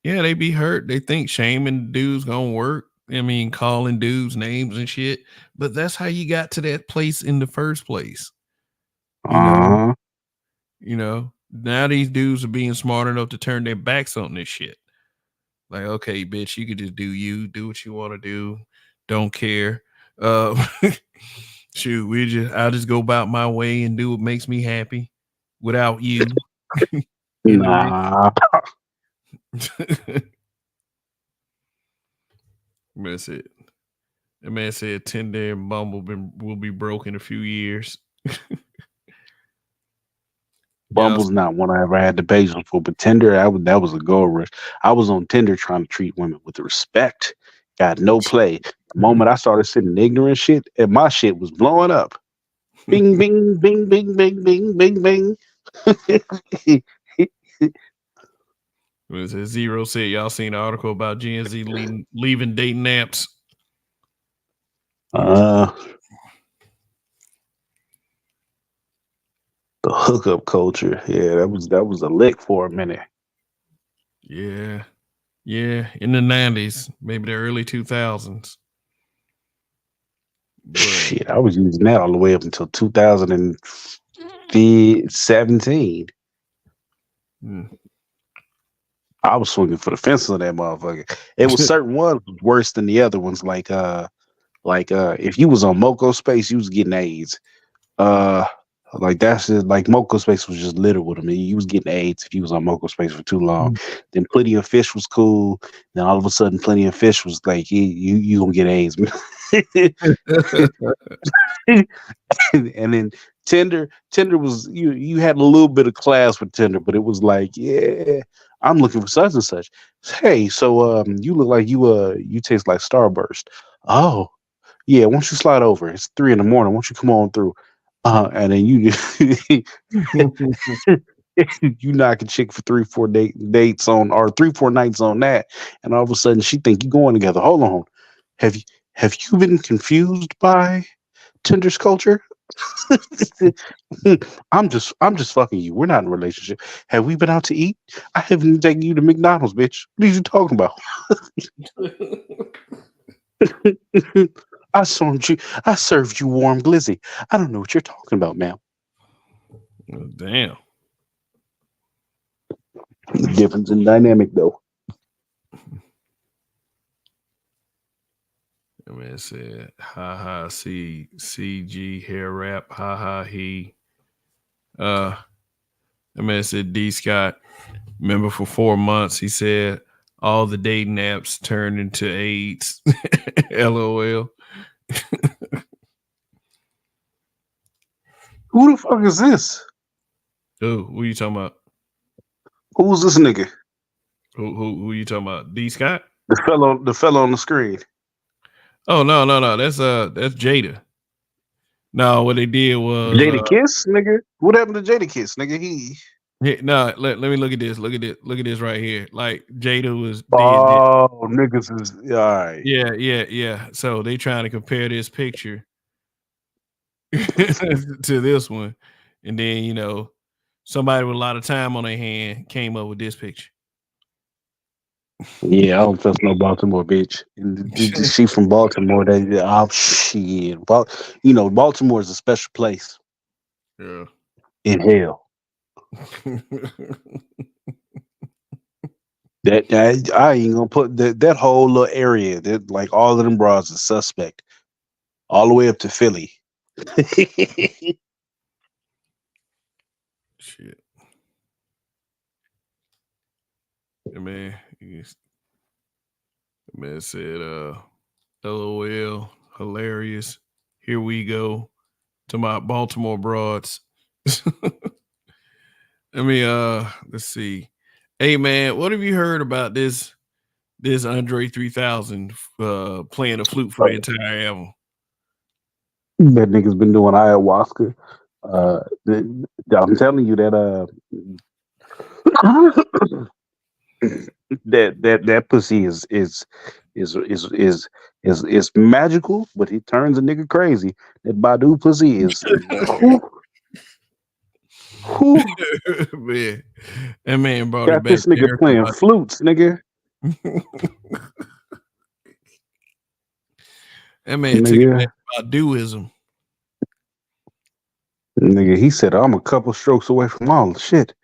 They be hurt. They think shaming dudes gonna work. I mean, calling dudes names and shit. But that's how you got to that place in the first place. Now these dudes are being smart enough to turn their backs on this shit. Like, okay, bitch, you can just do what you want to do. Don't care. Shoot, I'll just go about my way and do what makes me happy without you. Nah. That's it. The man said Tinder and Bumble will be broke in a few years. Bumble's not one I ever had the patience for, but Tinder, that was a gold rush. I was on Tinder trying to treat women with respect. Got no play. The moment I started sending ignorant shit, and my shit was blowing up. Bing, bing, bing, bing, bing, bing, bing, bing. Was it Zero said y'all seen the article about Gen Z leaving dating apps? The hookup culture. Yeah, that was a lick for a minute. Yeah. In the 90s, maybe the early 2000s. But shit, I was using that all the way up until 2017. I was swinging for the fences on that motherfucker. It was certain ones worse than the other ones. Like if you was on Moco Space, you was getting AIDS. Like that's just like Moco Space was just littered with them. You was getting AIDS if you was on Moco Space for too long. Then Plenty of Fish was cool. Then all of a sudden, Plenty of Fish was like, you gonna get AIDS. And then Tinder was you had a little bit of class with Tinder, but it was like, yeah, I'm looking for such and such. Hey, so you look like you taste like Starburst. Oh, yeah, why don't you slide over? It's 3 a.m. Why don't you come on through? And then you you knock a chick for 3-4 dates on, or 3-4 nights on that, and all of a sudden she think you going together. Hold on, have you been confused by Tinder's culture? I'm just fucking you. We're not in a relationship. Have we been out to eat? I haven't even taken you to McDonald's, bitch. What are you talking about? I served you warm glizzy. I don't know what you're talking about, ma'am. Oh, damn. Difference in dynamic though. I mean, it said, ha ha, CG hair wrap, ha ha, he. I mean, it said D Scott, remember for 4 months, he said all the dating apps turned into AIDS. LOL. Who the fuck is this? Oh, who you talking about? Who's this nigga? Who you talking about? D Scott? The fellow on the screen. Oh no. That's Jada. No, what they did was Jada Kiss, nigga. What happened to Jada Kiss, nigga? let me look at this. Look at this right here. Like Jada was Oh, niggas is all right. Yeah. So they trying to compare this picture to this one. And then, somebody with a lot of time on their hand came up with this picture. Yeah, I don't trust no Baltimore bitch. She from Baltimore. Shit. Baltimore is a special place. Yeah. In hell. That I ain't gonna put that whole little area. That like all of them bras is suspect, all the way up to Philly. Shit. Man, man said, LOL, hilarious. Here we go to my Baltimore broads. Let's see. Hey man, what have you heard about this Andre 3000 playing the flute for the entire album? That nigga's been doing ayahuasca. I'm telling you that that pussy is magical, but he turns a nigga crazy. That Badu pussy is Man, that man brought got it back. This nigga playing flutes, nigga. That man took it back to Baduism. Nigga, he said, I'm a couple strokes away from all the shit.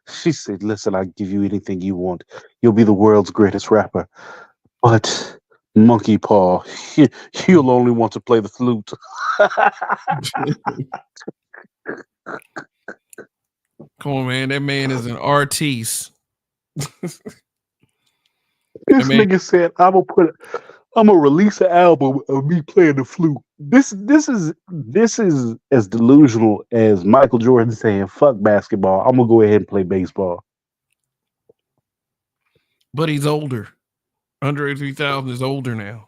She said, listen, I'll give you anything you want. You'll be the world's greatest rapper. But monkey paw, you'll only want to play the flute. Come on, man. That man is an artiste. This nigga said, I'm gonna release an album of me playing the flute. This is as delusional as Michael Jordan saying fuck basketball. I'm gonna go ahead and play baseball. But he's older. Andre 3000 is older now.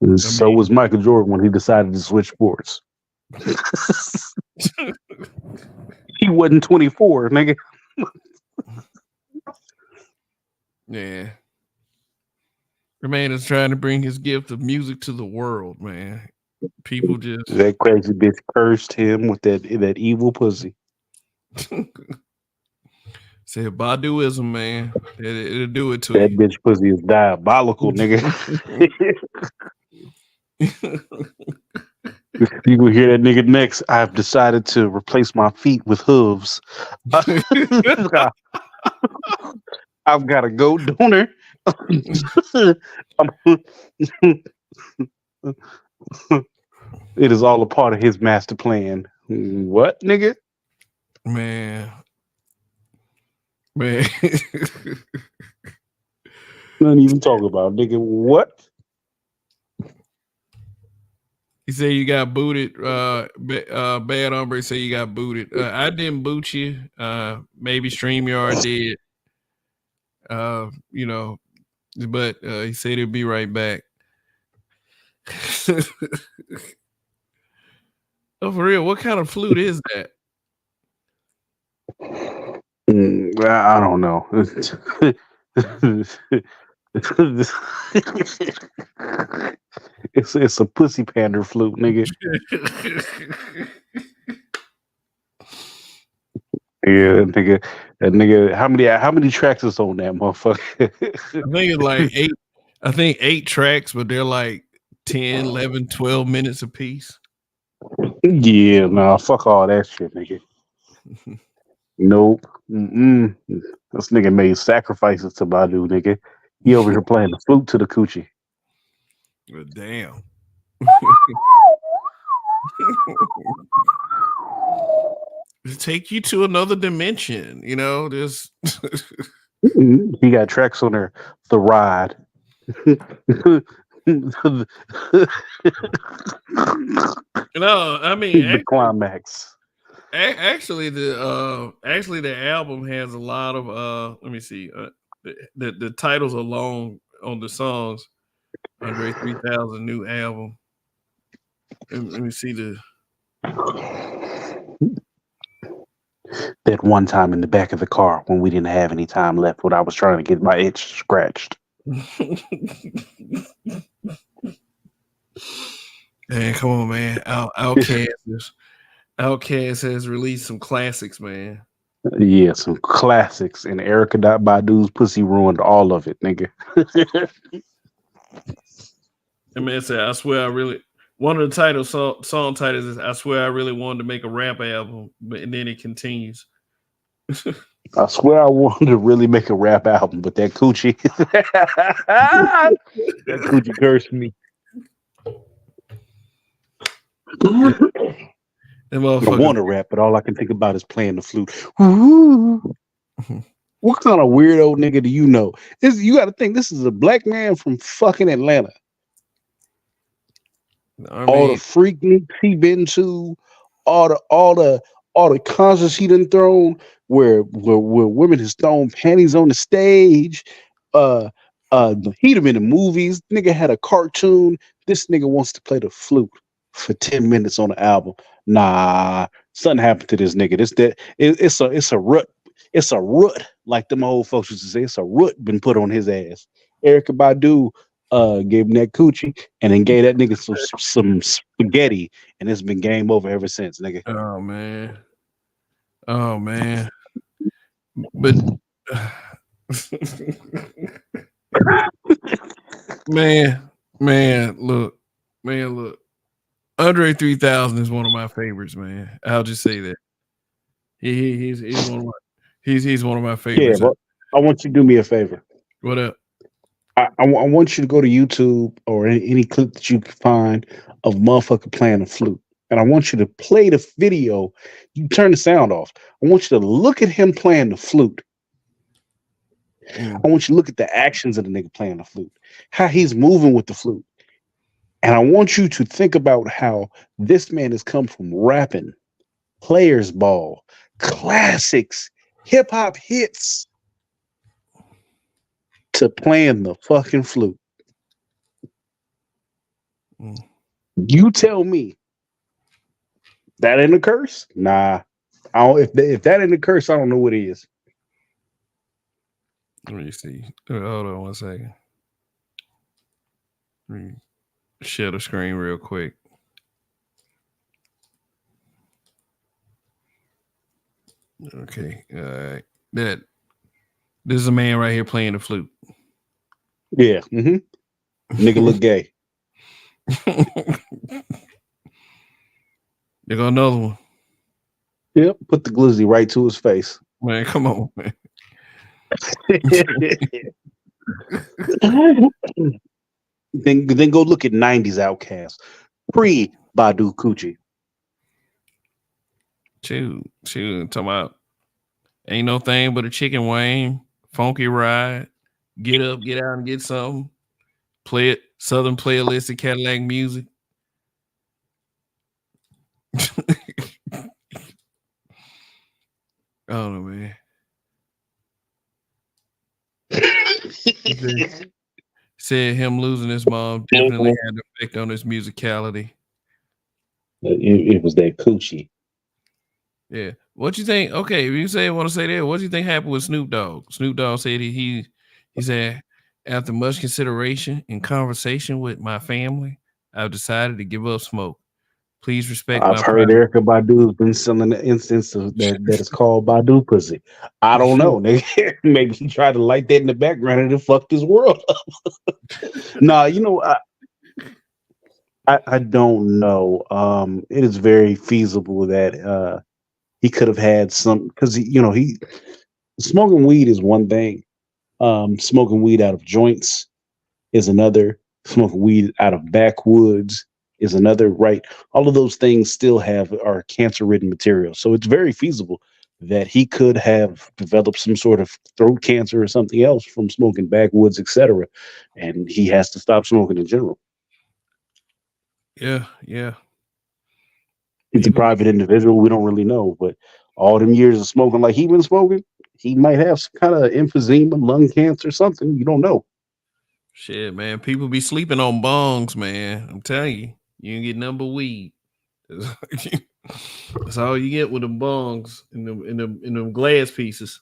And so was Michael Jordan when he decided to switch sports. He wasn't 24, nigga. Yeah. The man is trying to bring his gift of music to the world, man. People just that crazy bitch cursed him with that evil pussy. Said Baduism, man. It'll do it to that you. That bitch pussy is diabolical, nigga. You will hear that nigga next. I've decided to replace my feet with hooves. I've got a goat donor. It is all a part of his master plan. What, nigga? Man. Nothing even talk about, nigga. What? He said you got booted. Bad Hombre said you got booted. I didn't boot you. Maybe StreamYard did. But he said he'll be right back. Oh, for real? What kind of flute is that? I don't know. It's a pussy pander flute, nigga. Yeah, that nigga. How many tracks is on that motherfucker? I think it's like 8. I think 8 tracks, but they're like 10, 11, 12 minutes apiece. Yeah, nah, fuck all that shit, nigga. Nope. This nigga made sacrifices to Badu, nigga. He over here playing the flute to the coochie. But damn. Take you to another dimension, you know. This He got tracks on there. The Ride. No, I mean The Climax. actually the album has a lot of let me see. The titles are long on the songs. Andre 3000 new album. Let me see That one time in the back of the car when we didn't have any time left when I was trying to get my itch scratched. Man, come on, man. Outkast has released some classics, man. Yeah, some classics. And Erica Badu's pussy ruined all of it, nigga. I mean, it said, I swear I really. One of the song titles is I swear I really wanted to make a rap album, and then it continues. I swear I wanted to really make a rap album, but that coochie, that coochie cursed me. I want to rap, but all I can think about is playing the flute. What kind of weirdo nigga do you know? You got to think this is a black man from fucking Atlanta. All the freaking he been to, all the concerts he done thrown, where women has thrown panties on the stage. He'd have been in movies. Nigga had a cartoon. This nigga wants to play the flute for 10 minutes on the album. Nah, something happened to this nigga. It's a rut. It's a rut, like them old folks used to say. It's a rut been put on his ass. Erykah Badu gave him that coochie and then gave that nigga some spaghetti, and it's been game over ever since, nigga. Oh man. But man, look. Andre 3000 is one of my favorites, man. I'll just say that. He's one of my favorites. Yeah, but I want you to do me a favor. What up? I want you to go to YouTube or any clip that you can find of motherfucker playing the flute. And I want you to play the video. You turn the sound off. I want you to look at him playing the flute. I want you to look at the actions of the nigga playing the flute, how he's moving with the flute. And I want you to think about how this man has come from rapping, Players Ball, classics, hip hop hits, to playing the fucking flute. You tell me that ain't a curse? Nah. If that ain't a curse, I don't know what is. Let me see. Hold on 1 second. Let me share the screen real quick. Okay. All right. This is a man right here playing the flute. Yeah. Nigga look gay. There go another one. Yep. Put the glizzy right to his face. Man, come on, man. Then go look at 90s Outkast. Pre Badu Coochie. Shoot. Talking about ain't no thing but a chicken wing, funky ride, get up, get out and get something. Play it, Southern playlist of Cadillac music. I don't know, man. Said him losing his mom definitely had an effect on his musicality. It was that coochie. Yeah. What you think? Okay, if you want to say that, what do you think happened with Snoop Dogg? Snoop Dogg said he He said, after much consideration and conversation with my family, I've decided to give up smoke. Please respect I've my heard private. Erica Badu's been selling the instance of that is called Badu pussy. I don't know. Nigga. Maybe he tried to light that in the background and it fucked his world up. Nah, I don't know. It is very feasible that he could have had some because he smoking weed is one thing. Smoking weed out of joints is another. Smoking weed out of backwoods is another. Right, all of those things still are cancer-ridden material. So it's very feasible that he could have developed some sort of throat cancer or something else from smoking backwoods, etc. And he has to stop smoking in general. Yeah. He's a private individual. We don't really know, but all them years of smoking like he been smoking, he might have some kind of emphysema, lung cancer, something. You don't know. Shit, man. People be sleeping on bongs, man. I'm telling you, you can get number weed. That's all you get with them bongs in them glass pieces.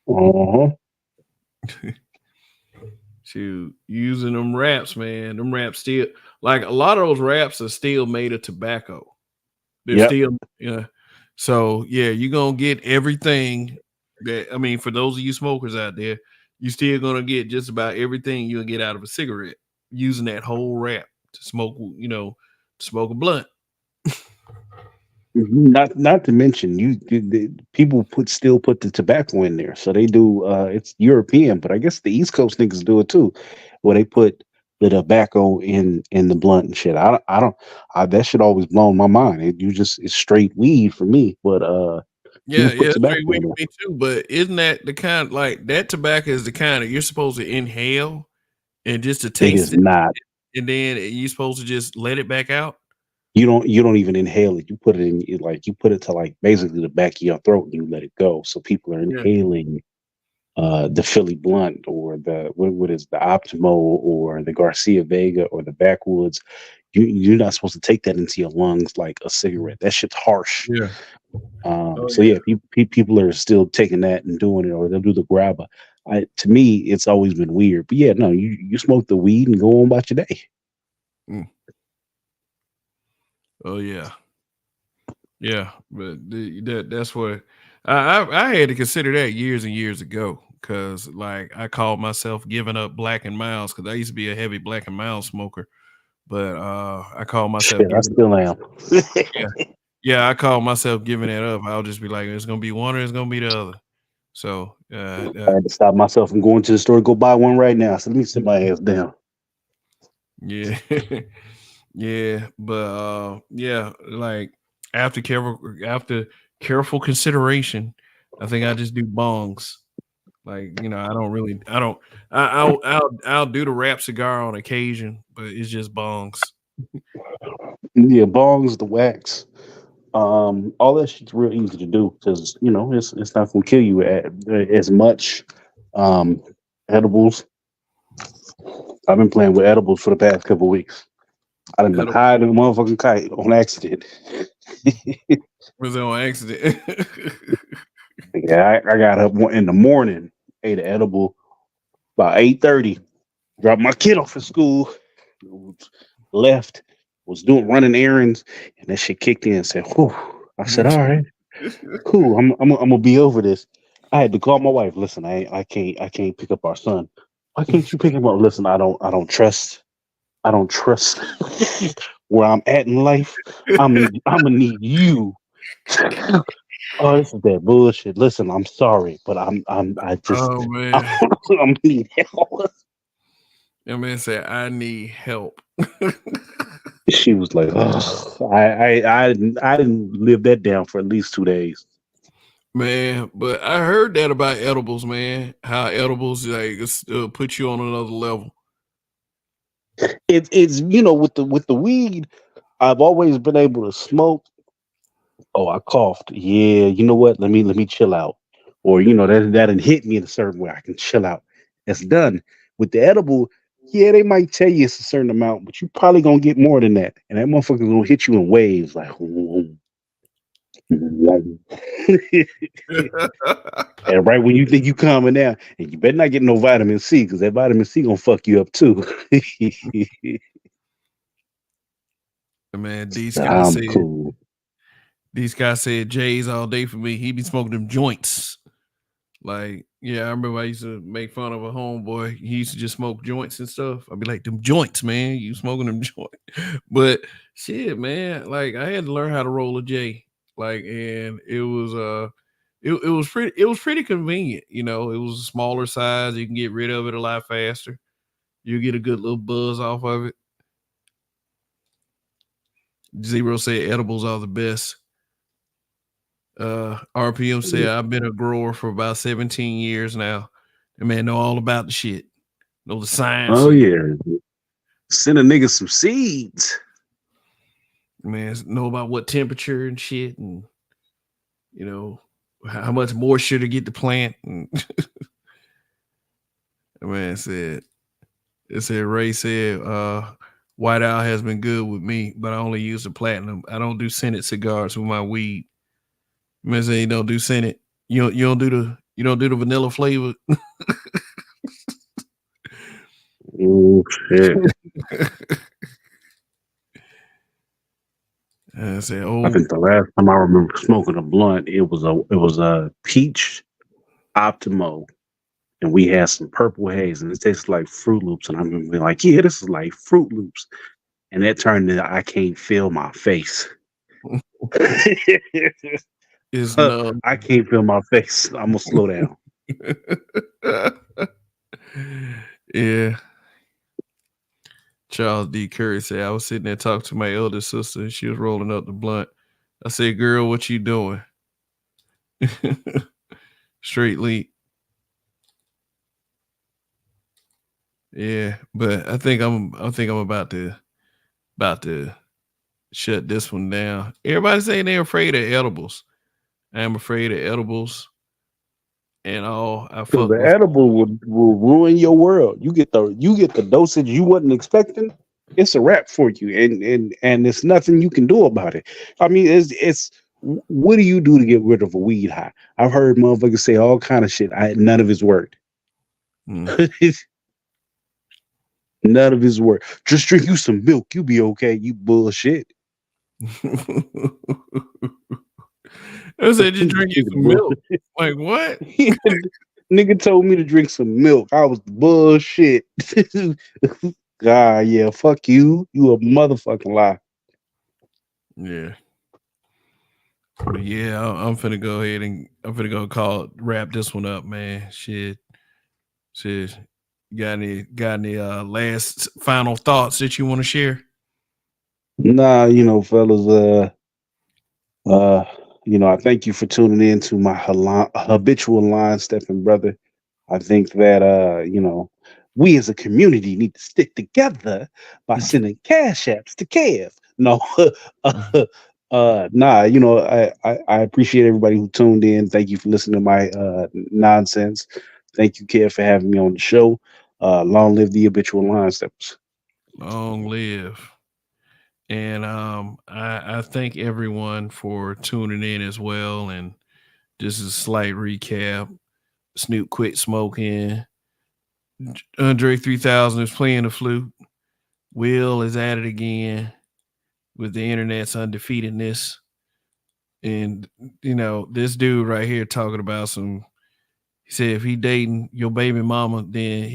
Uh-huh. Shoot, using them wraps, man. Them wraps still like a lot of those wraps are still made of tobacco. They're still So yeah, you're gonna get everything for those of you smokers out there, you still gonna get just about everything you'll get out of a cigarette using that whole wrap to smoke, to smoke a blunt. Not to mention people still put the tobacco in there, so they do. It's European, but I guess the East Coast niggas do it too, where they put the tobacco in the blunt and shit. That shit always blown my mind. It's straight weed for me, but Yeah, put tobacco straight weed in for me too. But isn't that the kind like that tobacco is the kind that you're supposed to inhale and just to there. It taste is it, not. and then you're supposed to just let it back out? You don't even inhale it. You put it in you put it to like basically the back of your throat and you let it go. So people are Yeah. inhaling the Philly Blunt or the what is the Optimo or the Garcia Vega or the Backwoods. You're not supposed to take that into your lungs like a cigarette. That shit's harsh. Yeah. People are still taking that and doing it, or they'll do the grabber. To me, it's always been weird. But yeah, no, you smoke the weed and go on about your day. Mm. Oh yeah, but that's what I had to consider that years and years ago because like I called myself giving up Black and Miles because I used to be a heavy Black and Miles smoker, but I called myself Shit, I giving still am. I called myself giving that up. I'll just be like, it's gonna be one or it's gonna be the other. So I had to stop myself from going to the store, go buy one right now. So let me sit my ass down. Yeah. Yeah, but like after careful consideration, I think I just do bongs. Like, I'll do the wrap cigar on occasion, but it's just bongs. Yeah, bongs, the wax, all that shit's real easy to do because it's not gonna kill you as much. Edibles. I've been playing with edibles for the past couple of weeks. I've been high than a motherfucking kite on accident. Was on accident. Yeah, I got up in the morning, ate an edible about 8:30, dropped my kid off at school, left, was running errands, and that shit kicked in and said, whew. I said, all right, cool. I'm gonna be over this. I had to call my wife. Listen, I can't pick up our son. Why can't you pick him up? Listen, I don't trust where I'm at in life. I'm gonna need you. Oh, this is that bullshit. Listen, I'm sorry, but I just Oh man. I'm need help. That man said, I need help. She was like, oh, I didn't live that down for at least 2 days. Man, but I heard that about edibles, man. How edibles like put you on another level. It's with the weed, I've always been able to smoke. Oh, I coughed. Yeah, you know what? Let me chill out. Or that hit me in a certain way. I can chill out. It's done. With the edible, yeah, they might tell you it's a certain amount, but you probably gonna get more than that. And that motherfucker's gonna hit you in waves like And right when you think you calming down, and you better not get no vitamin C, because that vitamin C gonna fuck you up too. Man, these guys I'm said cool. J's all day for me. He be smoking them joints. Like, yeah, I remember I used to make fun of a homeboy. He used to just smoke joints and stuff. I'd be like, them joints, man. You smoking them joints. But shit, man, like I had to learn how to roll a J. Like, and it was it was pretty convenient, you know. It was a smaller size, you can get rid of it a lot faster. You get a good little buzz off of it. Zero said edibles are the best. RPM said I've been a grower for about 17 years now. And man, know all about the shit. Know the science. Oh yeah. Send a nigga some seeds. Man, know about what temperature and shit, and you know how much moisture to get the plant. And man said Ray said White Owl has been good with me, but I only use the platinum. I don't do scented cigars with my weed. Man said you don't do scented. You don't do the vanilla flavor. Oh shit. I said, I think the last time I remember smoking a blunt, it was a peach Optimo, and we had some purple haze, and it tastes like Fruit Loops. And I remember being like, yeah, this is like Fruit Loops, and that turned into I can't feel my face. It's no. I can't feel my face. I'm gonna slow down. Yeah. Charles D. Curry said, I was sitting there talking to my elder sister and she was rolling up the blunt. I said, girl, what you doing? Straight lead. Yeah, but I think I'm about to shut this one down. Everybody saying they're afraid of edibles. I am afraid of edibles and all. Because the edible will ruin your world. You get the dosage you wasn't expecting. It's a wrap for you, and there's nothing you can do about it. I mean, it's what do you do to get rid of a weed high? I've heard motherfuckers say all kind of shit. None of it's worked. None of his work. Just drink you some milk. You be okay. You bullshit. I said, just drink you some milk. Like what? Nigga told me to drink some milk. I was bullshit. God, yeah, fuck you. You a motherfucking lie. Yeah. But yeah, I'm finna go ahead and I'm finna go wrap this one up, man. Shit. Got any last final thoughts that you want to share? Nah, fellas, I thank you for tuning in to my habitual line stepping brother. I think that we as a community need to stick together by sending cash apps to Kev. No, I appreciate everybody who tuned in. Thank you for listening to my nonsense. Thank you, Kev, for having me on the show. Long live the habitual line steppers. Long live. And I thank everyone for tuning in as well. And just a slight recap. Snoop quit smoking. Andre 3000 is playing the flute. Will is at it again with the internet's undefeatedness. And, this dude right here talking about he said if he dating your baby mama, then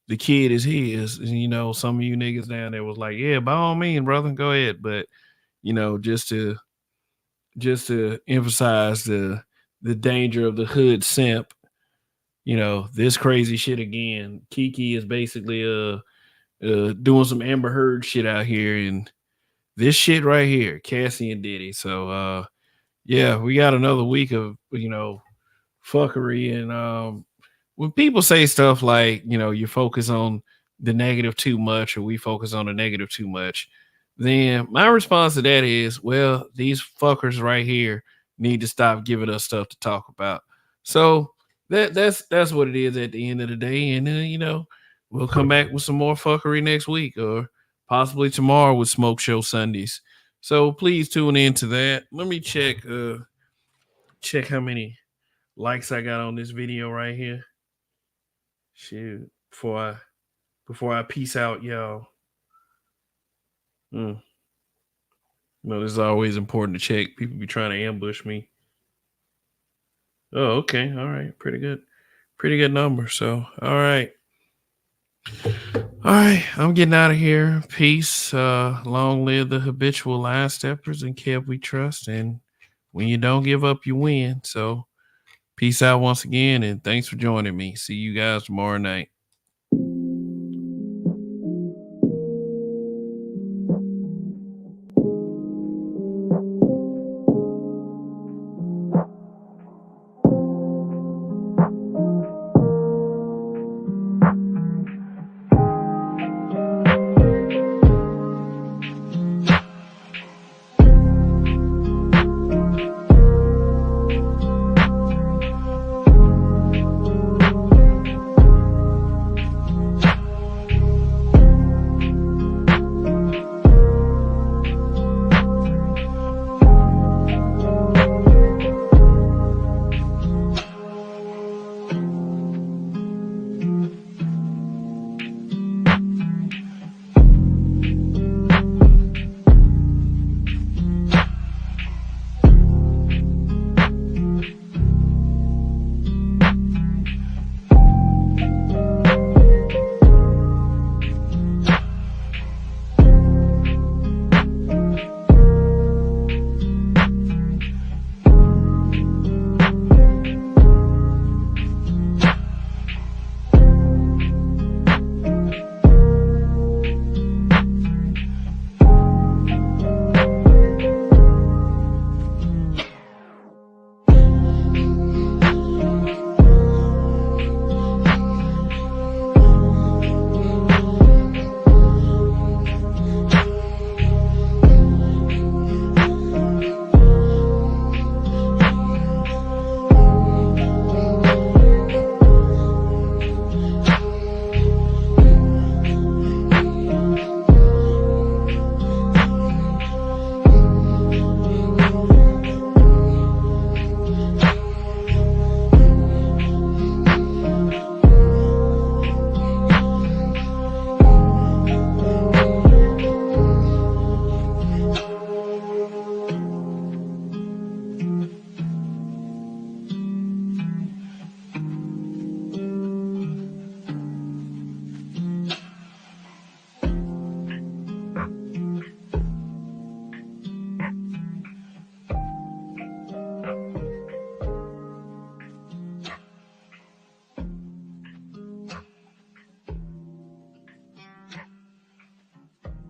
the kid is his. And, some of you niggas down there was like, yeah, by all means, brother, go ahead. But, just to emphasize the danger of the hood simp, this crazy shit again. Kiki is basically doing some Amber Heard shit out here, and this shit right here, Cassie and Diddy. So yeah, we got another week of fuckery. And when people say stuff like, you focus on the negative too much, or we focus on the negative too much, then my response to that is, well, these fuckers right here need to stop giving us stuff to talk about. So that's what it is at the end of the day. And we'll come back with some more fuckery next week, or possibly tomorrow with Smoke Show Sundays. So please tune into that. Let me check how many likes I got on this video right here. Shoot, before I peace out, y'all. No, this is always important to check. People be trying to ambush me. Oh, okay. All right. Pretty good number. So, all right. All right. I'm getting out of here. Peace. Long live the habitual line steppers and Kev we trust. And when you don't give up, you win. So, peace out once again. And thanks for joining me. See you guys tomorrow night.